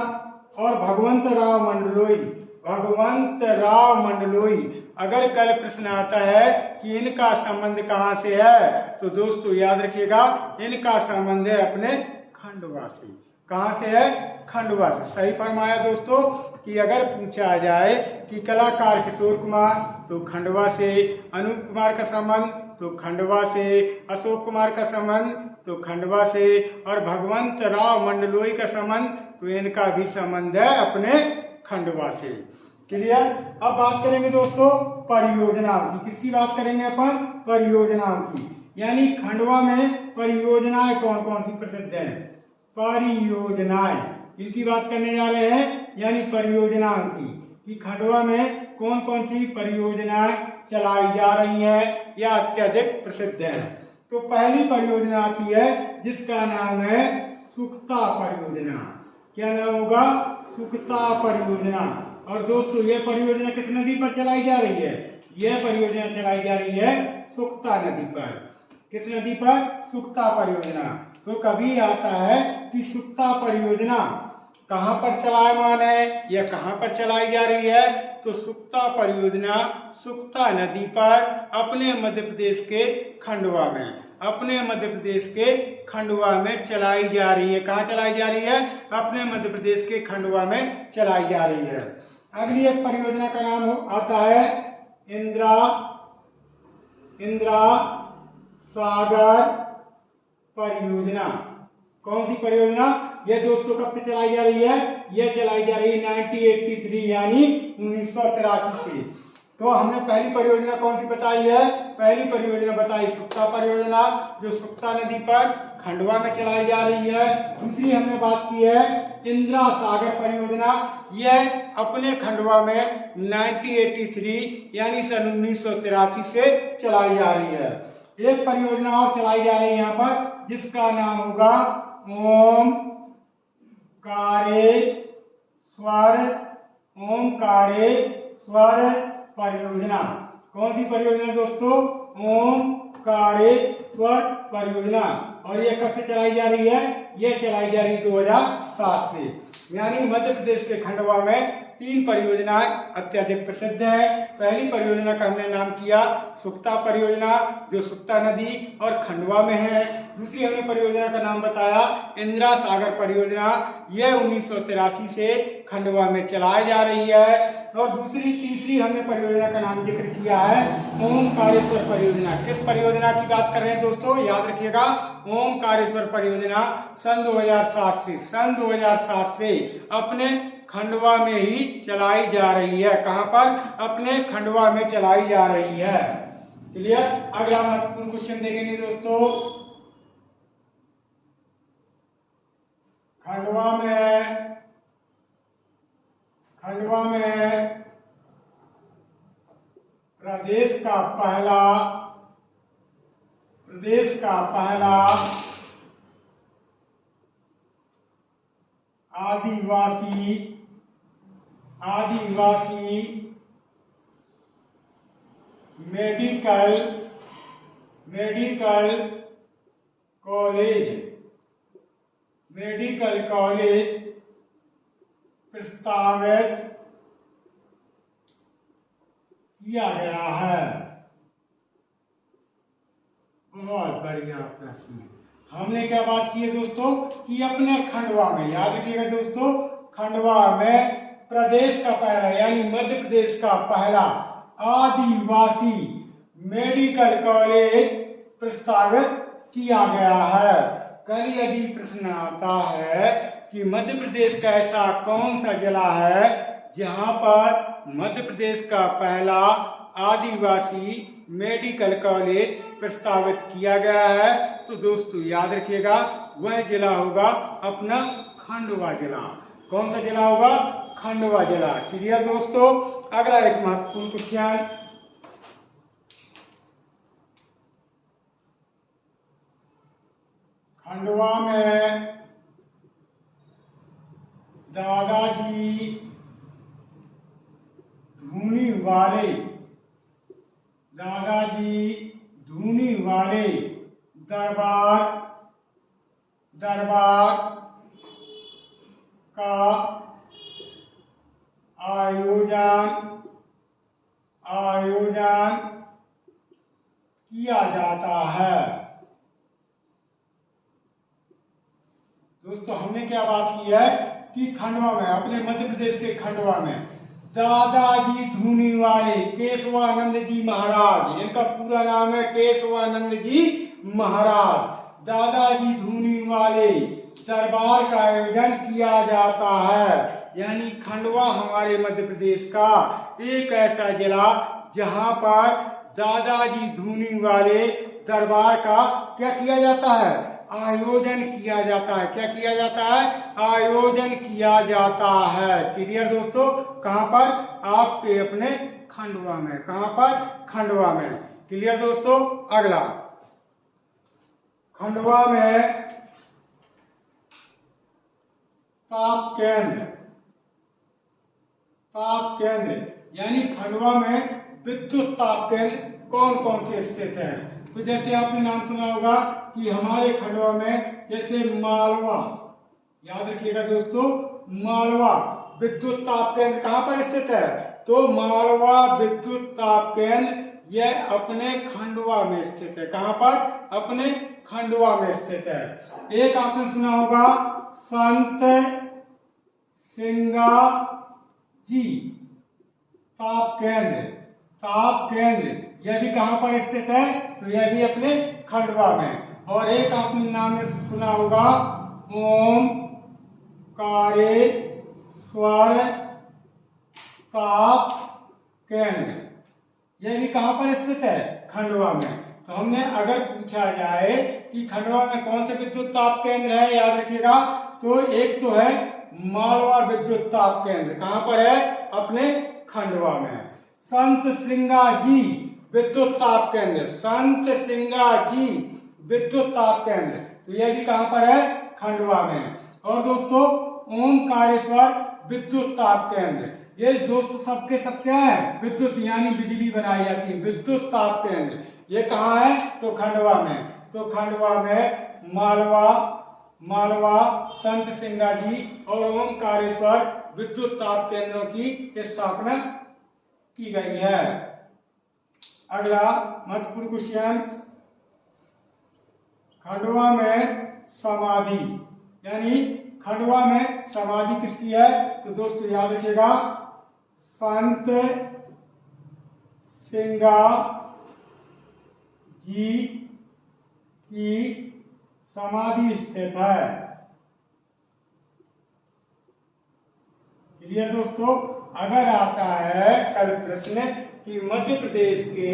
A: और भगवंत राव मंडलोई। भगवंत राव मंडलोई। अगर कल प्रश्न आता है कि इनका संबंध कहाँ से है, तो दोस्तों याद रखिएगा, इनका संबंध है अपने खंडवा से। कहाँ से है, खंडवा से। सही फरमाया दोस्तों कि अगर पूछा जाए कि कलाकार किशोर कुमार तो खंडवा से, अनूप कुमार का संबंध तो खंडवा से, अशोक कुमार का संबंध तो खंडवा से और भगवंत राव मंडलोई का संबंध तो इनका भी संबंध है अपने खंडवा से। क्लियर। अब बात करेंगे दोस्तों परियोजनाओं की। किसकी बात करेंगे अपन, परियोजनाओं की। यानी खंडवा में परियोजनाएं कौन कौन सी प्रसिद्ध हैं, परियोजनाएं, इनकी बात करने जा रहे हैं। यानी परियोजनाओं की कि खंडवा में कौन कौन सी परियोजनाएं चलाई जा रही हैं या अत्यधिक प्रसिद्ध हैं। तो पहली परियोजना आती है जिसका नाम है सुखता परियोजना। क्या नाम होगा, सुखता परियोजना। और दोस्तों ये परियोजना किस नदी पर चलाई जा रही है, यह परियोजना चलाई जा रही है सुखता नदी पर। किस नदी पर, सुखता परियोजना। तो कभी आता है कि सुखता परियोजना कहाँ पर चलायमान है या कहाँ पर चलाई जा रही है, तो सुखता परियोजना सुखता नदी पर अपने मध्य प्रदेश के खंडवा में, अपने मध्य प्रदेश के खंडवा में चलाई जा रही है। कहाँ चलाई जा रही है, अपने मध्य प्रदेश के खंडवा में चलाई जा रही है। अगली एक परियोजना का नाम आता है इंदिरा सागर परियोजना। कौन सी परियोजना, ये दोस्तों कब से चलाई जा रही है, ये चलाई जा रही है 1983 यानी 1983 से। तो हमने पहली परियोजना कौन सी बताई है, पहली परियोजना बताई सुखता परियोजना जो सुखता नदी पर खंडवा में चलाई जा रही है। दूसरी हमने बात की है इंदिरा सागर परियोजना, यह अपने खंडवा में 1983 यानी सन 1983 से चलाई जा रही है। एक परियोजना और चलाई जा रही है यहाँ पर जिसका नाम होगा ओमकारेश्वर परियोजना। कौन सी परियोजना दोस्तों, ओमकारेश्वर परियोजना। और ये कब से चलाई जा रही है, ये चलाई जा रही है 2007 से। यानी मध्य प्रदेश के खंडवा में तीन परियोजनाएं अत्यधिक प्रसिद्ध है। पहली परियोजना का हमने नाम किया सुक्ता परियोजना, जो सुक्ता नदी और खंडवा में है। दूसरी हमने परियोजना का नाम बताया इंदिरा सागर परियोजना, यह 1983 से खंडवा में चलाई जा रही है। और तीसरी हमने परियोजना का नाम जिक्र किया है ओमकारेश्वर परियोजना। किस परियोजना की बात कर रहे हैं दोस्तों, याद रखिएगा, ओमकारेश्वर परियोजना सन 2007 से अपने खंडवा में ही चलाई जा रही है। कहां पर? अपने खंडवा में चलाई जा रही है। क्लियर? अगला महत्वपूर्ण क्वेश्चन देखेंगे दोस्तों, खंडवा में प्रदेश का पहला आदिवासी मेडिकल कॉलेज प्रस्तावित किया गया है। बहुत बढ़िया प्रश्न। हमने क्या बात की है दोस्तों कि अपने खंडवा में, याद रखिएगा दोस्तों, खंडवा में प्रदेश का पहला यानी मध्य प्रदेश का पहला आदिवासी मेडिकल कॉलेज प्रस्तावित किया गया है। कल यदि प्रश्न आता है कि मध्य प्रदेश का ऐसा कौन सा जिला है जहां पर मध्य प्रदेश का पहला आदिवासी मेडिकल कॉलेज प्रस्तावित किया गया है, तो दोस्तों याद रखिएगा वह जिला होगा अपना खंडवा जिला। कौन सा जिला होगा? खंडवा जिला। क्लियर दोस्तों? अगला एक महत्वपूर्ण क्वेश्चन, खंडवा में दादाजी धूनी वाले दरबार का आयोजन किया जाता है। दोस्तों हमने क्या बात की है कि खंडवा में, अपने मध्य प्रदेश के खंडवा में दादाजी धूनी वाले केशवानंद जी महाराज, इनका पूरा नाम है केशवानंद जी महाराज, दादाजी धूनी वाले दरबार का आयोजन किया जाता है। यानी खंडवा हमारे मध्य प्रदेश का एक ऐसा जिला जहां पर दादाजी धूनी वाले दरबार का क्या किया जाता है? आयोजन किया जाता है। क्या किया जाता है? आयोजन किया जाता है। क्लियर दोस्तों? कहां पर? आपके अपने खंडवा में। कहां पर? खंडवा में। क्लियर दोस्तों? अगला, खंडवा में ताप केंद्र यानी खंडवा में विद्युत ताप केंद्र कौन कौन से स्थित है? तो जैसे आपने नाम सुना होगा कि हमारे खंडवा में जैसे मालवा, याद रखिएगा दोस्तों, मालवा विद्युत ताप केंद्र कहां पर स्थित है? तो मालवा विद्युत ताप केंद्र यह अपने खंडवा में स्थित है। कहां पर? अपने खंडवा में स्थित है। एक आपने सुना होगा संत सिंगाजी ताप केंद्र, यह भी कहां पर स्थित है? तो यह भी अपने खंडवा में। और एक आपने नाम सुना होगा ओमकारेश्वर ताप केंद्र, यह भी कहां पर स्थित है? खंडवा में। तो हमने अगर पूछा जाए कि खंडवा में कौन से विद्युत ताप केंद्र है, याद रखिएगा, तो एक तो है मालवा विद्युत ताप केंद्र। कहां पर है? अपने खंडवा में। संत सिंगाजी विद्युत ताप केंद्र, संत सिंगाजी विद्युत ताप केंद्र, तो यह भी कहां पर है? खंडवा में। और दोस्तों ओमकारेश्वर विद्युत ताप केंद्र, ये दोस्तों सबके सब क्या है? विद्युत यानी बिजली बनाई जाती है, विद्युत ताप केंद्र, ये कहाँ है? तो खंडवा में। तो खंडवा में मालवा संत सिंगाजी और ओमकारेश्वर विद्युत ताप केंद्रों की स्थापना की गई है। अगला महत्वपूर्ण क्वेश्चन, खंडवा में समाधि, यानी खंडवा में समाधि किसकी है? तो दोस्तों याद रखिएगा, संत सिंगा जी की समाधि स्थित है। क्लियर दोस्तों? अगर आता है कल प्रश्न कि मध्य प्रदेश के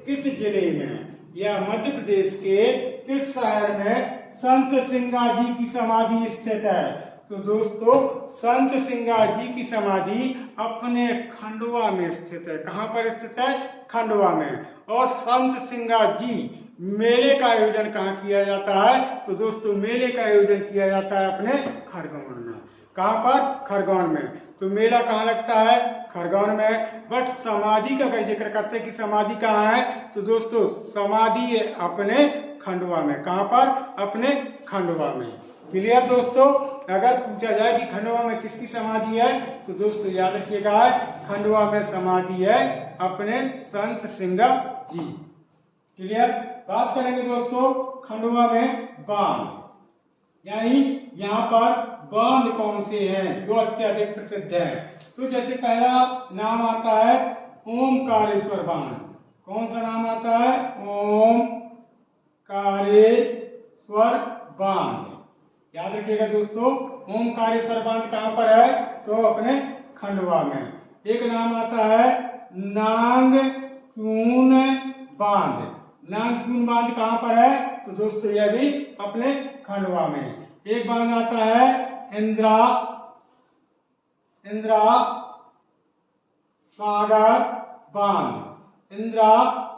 A: किस जिले में या मध्य प्रदेश के किस शहर में संत सिंगा जी की समाधि स्थित है, तो दोस्तों संत सिंगा जी की समाधि अपने खंडवा में स्थित है। कहाँ पर स्थित है? खंडवा में। और संत सिंगा जी मेले का आयोजन कहाँ किया जाता है? तो दोस्तों मेले का आयोजन किया जाता है अपने खरगोन में। कहाँ पर? खरगोन में। तो मेला कहाँ लगता है? खरगोन में। बट समाधि का अगर जिक्र करते कि समाधि कहाँ है, तो दोस्तों समाधि अपने खंडवा में। कहाँ पर? अपने खंडवा में। क्लियर दोस्तों? अगर पूछा जाए कि खंडवा में किसकी समाधि है, तो दोस्तों याद रखिएगा खंडवा में समाधि है अपने संत सिंगा जी। क्लियर? बात करेंगे दोस्तों खंडवा में बांध, यानी यहाँ पर बांध कौन से हैं जो अत्यधिक प्रसिद्ध हैं। तो जैसे पहला नाम आता है ओमकारेश्वर बांध। कौन सा नाम आता है? ओमकारेश्वर बांध। याद रखिएगा दोस्तों, ओमकारेश्वर बांध कहाँ पर है? तो अपने खंडवा में। एक नाम आता है नागचून बांध। नागचून बांध कहाँ पर है? तो दोस्तों यह भी अपने खंडवा में। एक बांध आता है इंदिरा सागर बांध। इंदिरा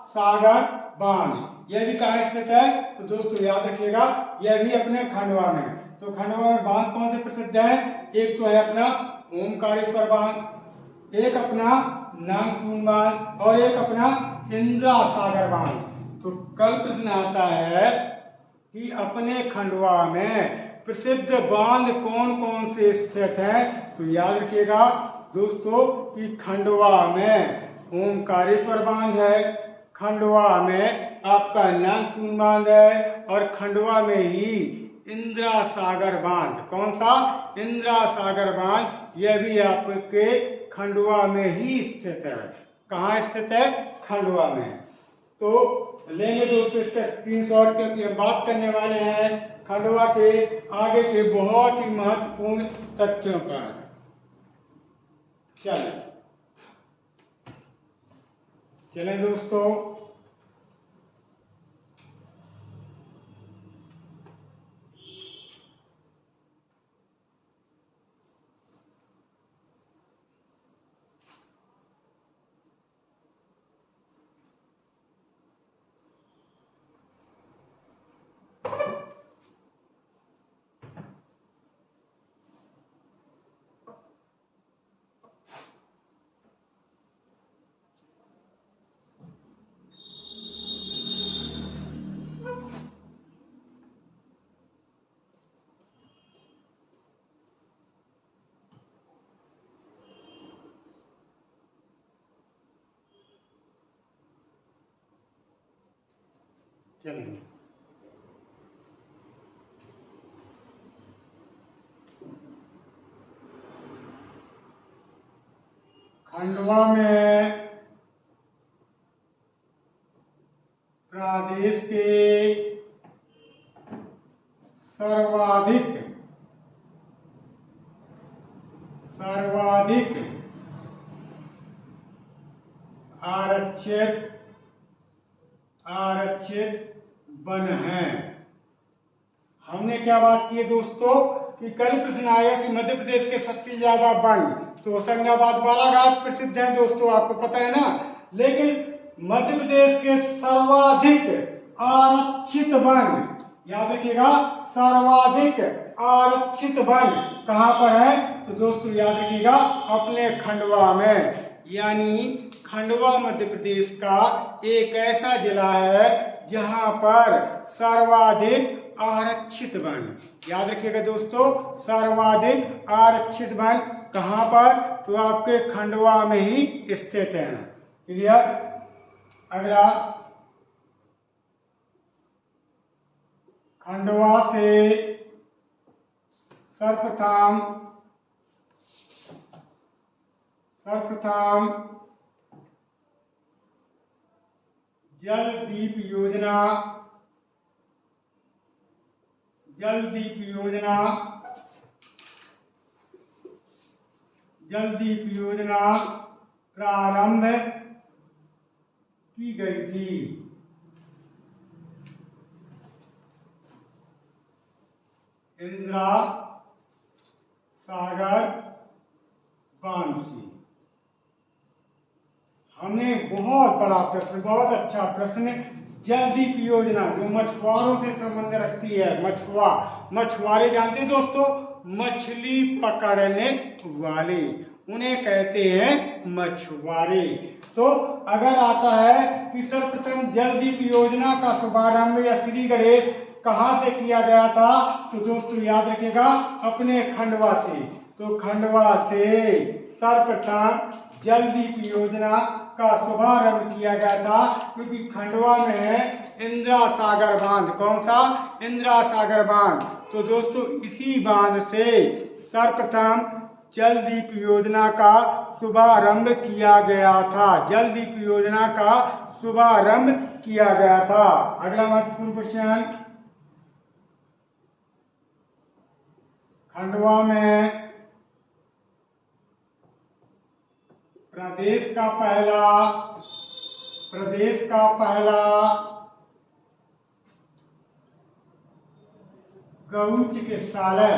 A: सागर बांध यह भी कहाँ स्थित है? तो दोस्तों याद रखिएगा यह भी अपने खंडवा में। तो खंडवा में बांध कौन से प्रसिद्ध है? एक तो है अपना ओमकारेश्वर बांध, एक अपना नागचून बांध और एक अपना इंदिरा सागर बांध। तो कल प्रश्न आता है कि अपने खंडवा में प्रसिद्ध बांध कौन कौन से स्थित हैं। तो याद रखिएगा दोस्तों कि खंडवा में ओमकारेश्वर बांध है, खंडवा में आपका नागचून बांध है और खंडवा में ही इंदिरा सागर बांध। कौन सा? इंदिरा सागर बांध। यह भी आपके खंडवा में ही स्थित है। कहाँ स्थित है? खंडवा में। तो लेंगे दोस्तों इसका स्क्रीनशॉट, क्योंकि हम बात करने वाले हैं खंडवा के आगे के बहुत ही महत्वपूर्ण तथ्यों पर। चलें दोस्तों, चलेंगे खंडवा में प्रदेश के सर्वाधिक आरक्षित वन है। हमने क्या बात की है दोस्तों कि कल प्रश्न आया कि मध्य प्रदेश के सबसे ज्यादा वन, तो होशंगाबाद बालाघाट प्रसिद्ध है दोस्तों, आपको पता है ना। लेकिन मध्य प्रदेश के सर्वाधिक आरक्षित वन, याद रखिएगा सर्वाधिक आरक्षित वन कहाँ पर है? तो दोस्तों याद रखिएगा अपने खंडवा में। यानी खंडवा मध्य प्रदेश का एक ऐसा जिला है जहां पर सर्वाधिक आरक्षित वन, याद रखिएगा दोस्तों, सर्वाधिक आरक्षित वन कहाँ पर? तो आपके खंडवा में ही स्थित है। क्लियर? अगला, खंडवा से सर्वप्रथम जल दीप योजना प्रारंभ की गई थी। इंदिरा सागर बांध से। हमने बहुत बड़ा प्रश्न, बहुत अच्छा प्रश्न, जल दीप योजना जो मछुआरों से संबंध रखती है। मछुआरे जानते हैं दोस्तों, मछली पकड़ने वाले, उन्हें कहते हैं मछुआरे। तो अगर आता है कि सर्वप्रथम जल दीप योजना का शुभारंभ या श्री गणेश कहाँ से किया गया था, तो दोस्तों याद रखिएगा अपने खंडवा से। तो खंडवा से सर्वप्रथम जल दीप योजना का शुभारंभ किया गया था, क्योंकि खंडवा में है इंदिरा सागर बांध। कौन सा? इंदिरा सागर बांध। तो दोस्तों इसी बांध से सर्वप्रथम जल दीप योजना का शुभारंभ किया गया था। जल दीप योजना का शुभारंभ किया गया था। अगला महत्वपूर्ण क्वेश्चन, खंडवा में प्रदेश का पहला गौ चिकित्सालय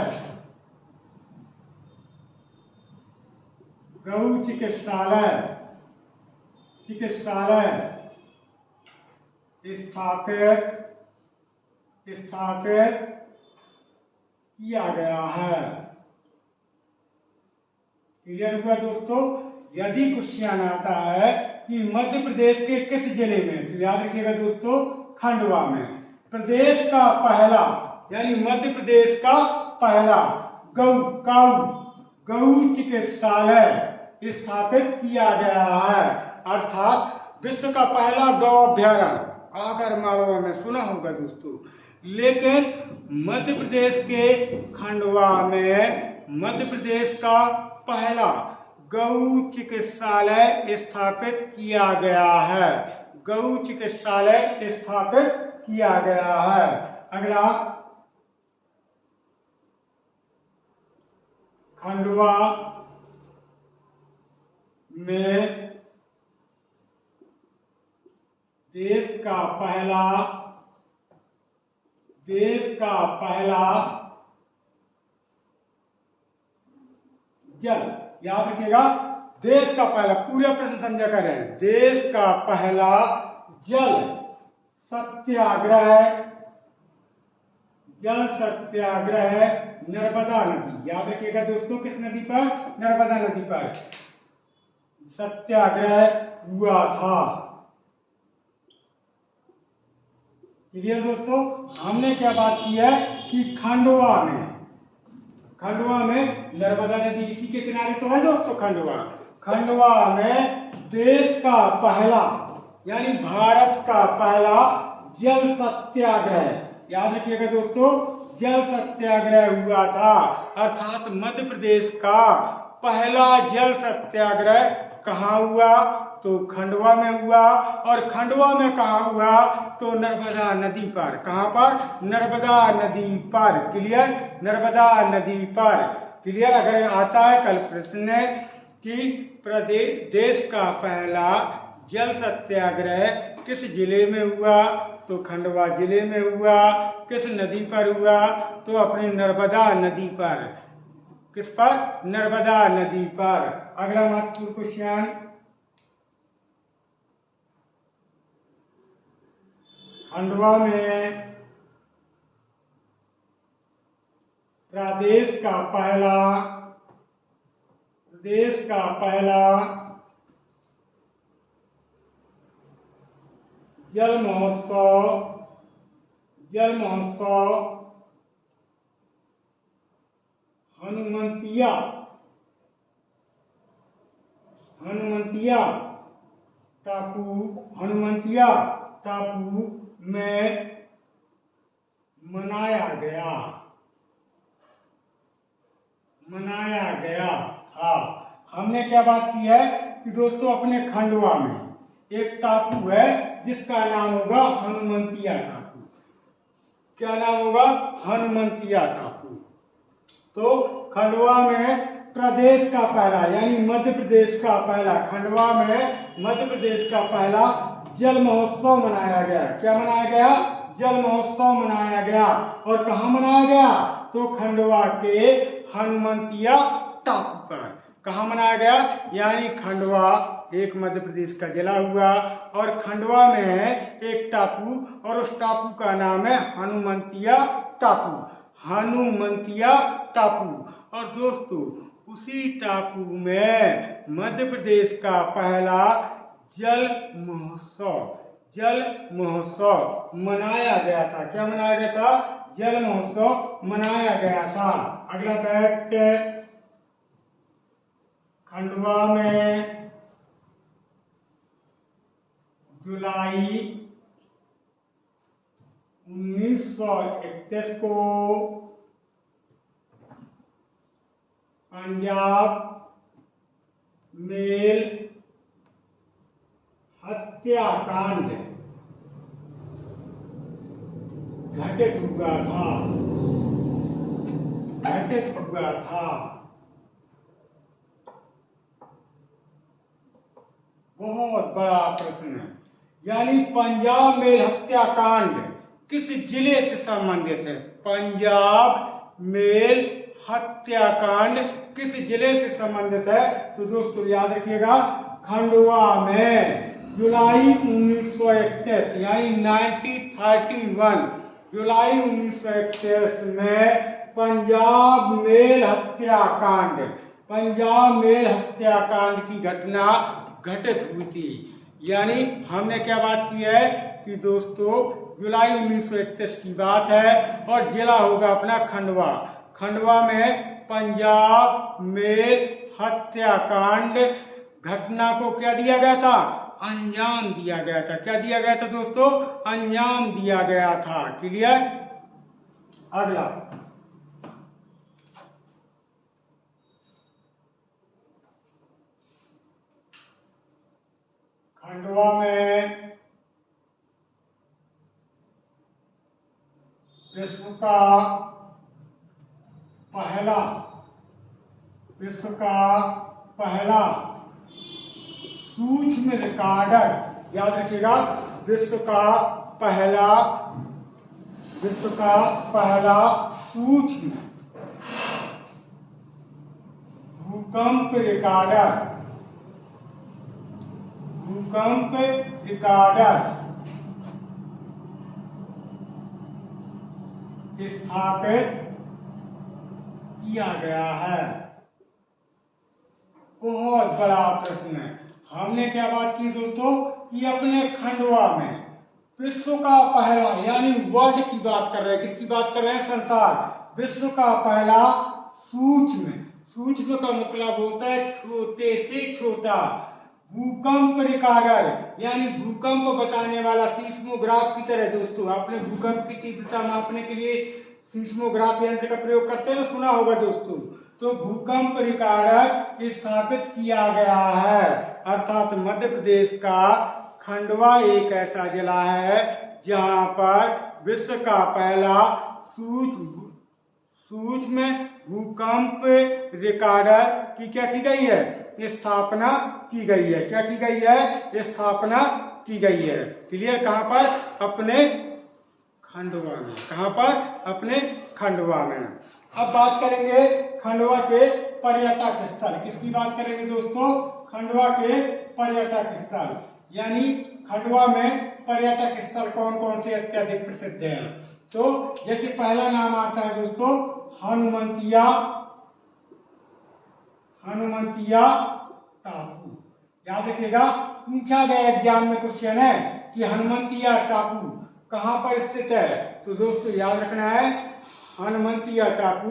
A: स्थापित किया गया है। क्लियर हुआ दोस्तों? यदि क्वेश्चन आता है कि मध्य प्रदेश के किस जिले में, तो याद रखिएगा दोस्तों खंडवा में प्रदेश का पहला, यानी मध्य प्रदेश का पहला गौ चिकित्सालय स्थापित किया गया है। अर्थात विश्व का पहला गौ अभ्यारण्य आगर मालवा में सुना होगा दोस्तों, लेकिन मध्य प्रदेश के खंडवा में मध्य प्रदेश का पहला गौ चिकित्सालय स्थापित किया गया है। गौ चिकित्सालय स्थापित किया गया है। अगला, खंडवा में देश का पहला जल, याद रखिएगा देश का पहला, पूरे प्रश्न समझा करें, देश का पहला जल सत्याग्रह नर्मदा नदी, याद रखिएगा दोस्तों किस नदी पर? नर्मदा नदी पर सत्याग्रह हुआ था। क्लियर दोस्तों? हमने क्या बात की है कि खंडवा में नर्मदा नदी इसी के किनारे तो है दोस्तों खंडवा में देश का पहला, यानी भारत का पहला जल सत्याग्रह, याद रखिएगा दोस्तों जल सत्याग्रह हुआ था। अर्थात मध्य प्रदेश का पहला जल सत्याग्रह कहाँ हुआ? तो खंडवा में हुआ। और खंडवा में कहाँ हुआ? तो नर्मदा नदी पर। कहाँ पर? नर्मदा नदी पर। क्लियर? नर्मदा नदी पर। क्लियर? अगर आता है कल प्रश्न कि देश का पहला जल सत्याग्रह किस जिले में हुआ? तो खंडवा जिले में हुआ। किस नदी पर हुआ? तो अपनी नर्मदा नदी पर। किस पर? नर्मदा नदी पर। अगला महत्वपूर्ण क्वेश्चन, खंडवा में प्रदेश का पहला जल महोत्सव हनुमंतिया टापू में मनाया गया था। हमने क्या बात की है कि दोस्तों अपने खंडवा में एक टापू है जिसका नाम होगा हनुमंतिया टापू। क्या नाम होगा? हनुमंतिया टापू। तो खंडवा में प्रदेश का पहला यानी मध्य प्रदेश का पहला, खंडवा में मध्य प्रदेश का पहला जल महोत्सव मनाया गया। क्या मनाया गया? जल महोत्सव मनाया गया। और कहाँ मनाया गया? तो खंडवा के हनुमंतिया टापू पर। कहाँ मनाया गया? यानी खंडवा एक मध्य प्रदेश का जिला हुआ और खंडवा में है एक टापू और उस टापू का नाम है हनुमंतिया टापू। हनुमंतिया टापू। और दोस्तों उसी टापू में मध्य प्रदेश का पहला जल महोत्सव मनाया गया था। क्या मनाया गया था? जल महोत्सव मनाया गया था। अगला फैक्ट, खंडवा में जुलाई 1931 को पंजाब मेल हत्याकांड घटित हुआ था। बहुत बड़ा प्रश्न है। यानी पंजाब मेल हत्याकांड किस जिले से संबंधित है? पंजाब मेल हत्याकांड किस जिले से संबंधित है? तो दोस्तों याद रखिएगा, खंडवा में जुलाई 1931 यानी 1931 जुलाई 1931 में पंजाब मेल हत्याकांड की घटना घटित हुई थी। यानी हमने क्या बात की है कि दोस्तों जुलाई 1931 की बात है और जिला होगा अपना खंडवा। खंडवा में पंजाब मेल हत्याकांड घटना को क्या दिया गया था? अंजाम दिया गया था। क्या दिया गया था दोस्तों? अंजाम दिया गया था। क्लियर? अगला, खंडवा में विश्व का पहला सूक्ष्म रिकॉर्डर, याद रखिएगा, विश्व का पहला सूक्ष्म भूकंप रिकॉर्डर स्थापित किया गया है। बहुत बड़ा प्रश्न है। हमने क्या बात की दोस्तों कि अपने खंडवा में विश्व का पहला यानी वर्ल्ड की बात कर रहे हैं। किसकी बात कर रहे हैं? संसार। विश्व का पहला सूक्ष्म का मतलब होता है छोटे से छोटा, भूकंप रिकॉर्डर यानी भूकंप बताने वाला, सीस्मोग्राफ की तरह। दोस्तों आपने भूकंप की तीव्रता मापने के लिए सीस्मोग्राफ यंत्र का प्रयोग करते हैं, सुना होगा दोस्तों। तो भूकंप रिकॉर्डर स्थापित किया गया है। अर्थात मध्य प्रदेश का खंडवा एक ऐसा जिला है जहां पर विश्व का पहला सूक्ष्म भूकंप रिकॉर्डर की क्या की गई है? स्थापना की गई है। क्या की गई है? स्थापना की गई है। क्लियर? कहां पर? अपने खंडवा में। कहां पर? अपने खंडवा में। अब बात करेंगे खंडवा के पर्यटक स्थल। किसकी बात करेंगे दोस्तों? खंडवा के पर्यटक स्थल। यानी खंडवा में पर्यटक स्थल कौन कौन से अत्यधिक प्रसिद्ध हैं? तो जैसे पहला नाम आता है दोस्तों हनुमंतिया टापू। याद रखिएगा, पूछा गया एग्जाम में क्वेश्चन है कि हनुमंतिया टापू कहां पर स्थित है। तो दोस्तों याद रखना है, हनुमंतिया टापू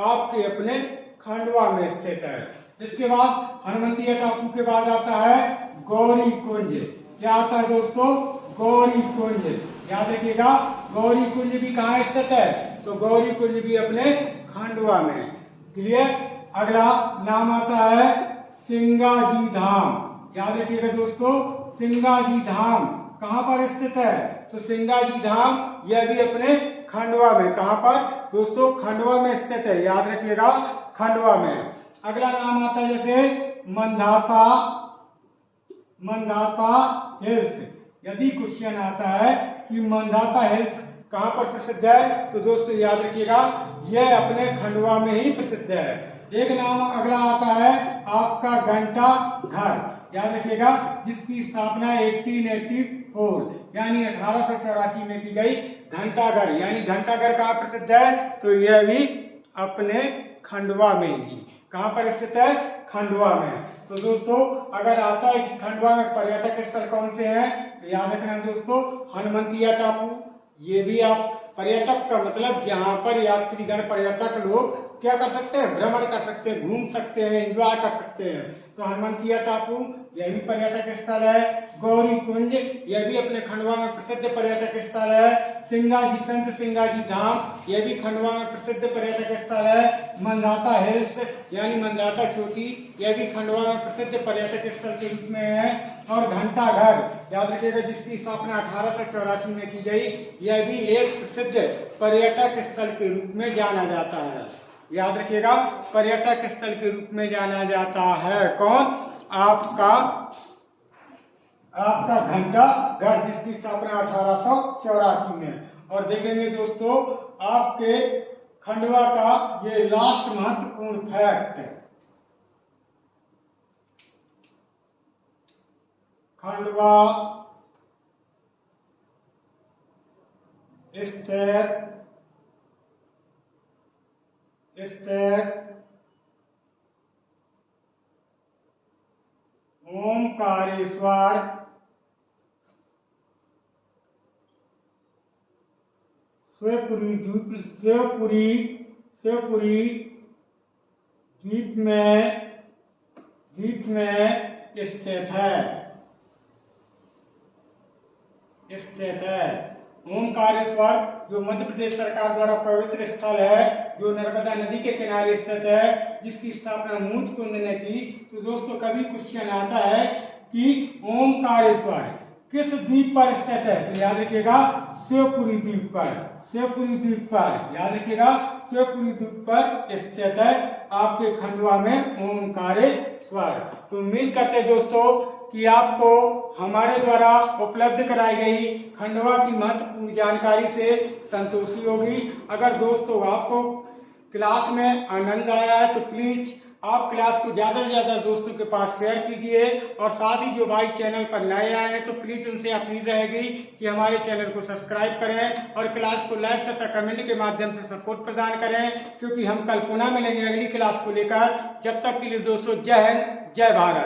A: आपके अपने खंडवा में स्थित है। इसके बाद हनुमंतिया टापू के बाद आता है गौरी कुंज। क्या आता है दोस्तों? गौरी कुंज। याद रखिएगा, गौरी कुंज भी कहाँ स्थित है? तो गौरी कुंज भी अपने खंडवा में। क्लियर। अगला नाम आता है सिंगाजी धाम। याद रखिएगा दोस्तों, सिंगाजी धाम कहाँ पर स्थित है? तो सिंगाजी धाम यह भी अपने खंडवा में। कहाँ पर दोस्तों? खंडवा में स्थित है। याद रखिएगा, खंडवा में। अगला नाम आता है जैसे मंदाता हिल्स। यदि क्वेश्चन आता है कि मंदाता हिल्स कहाँ पर प्रसिद्ध है, तो दोस्तों याद रखिएगा, यह अपने खंडवा में ही प्रसिद्ध है। एक नाम अगला आता है आपका घंटा घर। याद रखिएगा, जिसकी स्थापना 1884 यानी 1884 में की गई। घंटाघर यानी घंटाघर कहाँ प्रसिद्ध है? तो यह भी अपने खंडवा में ही। कहाँ पर स्थित है? खंडवा में। तो दोस्तों अगर आता है कि खंडवा में पर्यटक स्थल कौन से हैं, तो याद रखना दोस्तों, हनुमंतिया टापू। ये भी आप पर्यटक का मतलब यहाँ पर यात्रीगण पर्यटक लोग क्या कर सकते हैं? भ्रमण कर सकते हैं, घूम सकते हैं, एंजॉय कर सकते हैं। तो हनुमंतिया टापू यह भी पर्यटक स्थल है। गौरी कुंज यह भी अपने खंडवा में प्रसिद्ध पर्यटक स्थल है। संत सिंगाजी धाम यह भी खंडवा में प्रसिद्ध पर्यटक स्थल है। मंदाता हिल्स यानी मंदाता चोटी यह भी खंडवा में प्रसिद्ध पर्यटक स्थल के रूप में है। और घंटाघर याद रखिएगा, जिसकी स्थापना 1884 में की गई, यह भी एक प्रसिद्ध पर्यटक स्थल के रूप में जाना जाता है। याद रखिएगा, पर्यटक स्थल के रूप में जाना जाता है। कौन? आपका घंटाघर, जिसकी स्थापना 1884 में। और देखेंगे दोस्तों आपके खंडवा का ये लास्ट महत्वपूर्ण फैक्ट है। खंडवा स्थित ओमकारेश्वर शिवपुरी द्वीप में स्थित है। ओमकारेश्वर जो मध्य प्रदेश सरकार द्वारा पवित्र स्थल है, जो नर्मदा नदी के किनारे स्थित है, जिसकी स्थापना मूर्त कुंद ने की। तो दोस्तों कभी क्वेश्चन आता है कि ओमकारेश्वर किस द्वीप पर स्थित है, तो याद रखिएगा शिवपुरी द्वीप पर। याद रखिएगा, शिवपुरी द्वीप पर स्थित है आपके खंडवा में ओमकारेश्वर। तो उम्मीद करते हैं दोस्तों कि आपको हमारे द्वारा उपलब्ध कराई गई खंडवा की महत्वपूर्ण जानकारी से संतोषी होगी। अगर दोस्तों आपको क्लास में आनंद आया है तो प्लीज आप क्लास को ज्यादा से ज्यादा दोस्तों के पास शेयर कीजिए। और साथ ही जो भाई चैनल पर नए आए हैं तो प्लीज उनसे अपील रहेगी कि हमारे चैनल को सब्सक्राइब करें और क्लास को लाइक तथा कमेंट के माध्यम से सपोर्ट प्रदान करें, क्योंकि हम कल पुनः मिलेंगे अगली क्लास को लेकर। जब तक के लिए दोस्तों जय हिंद, जय भारत।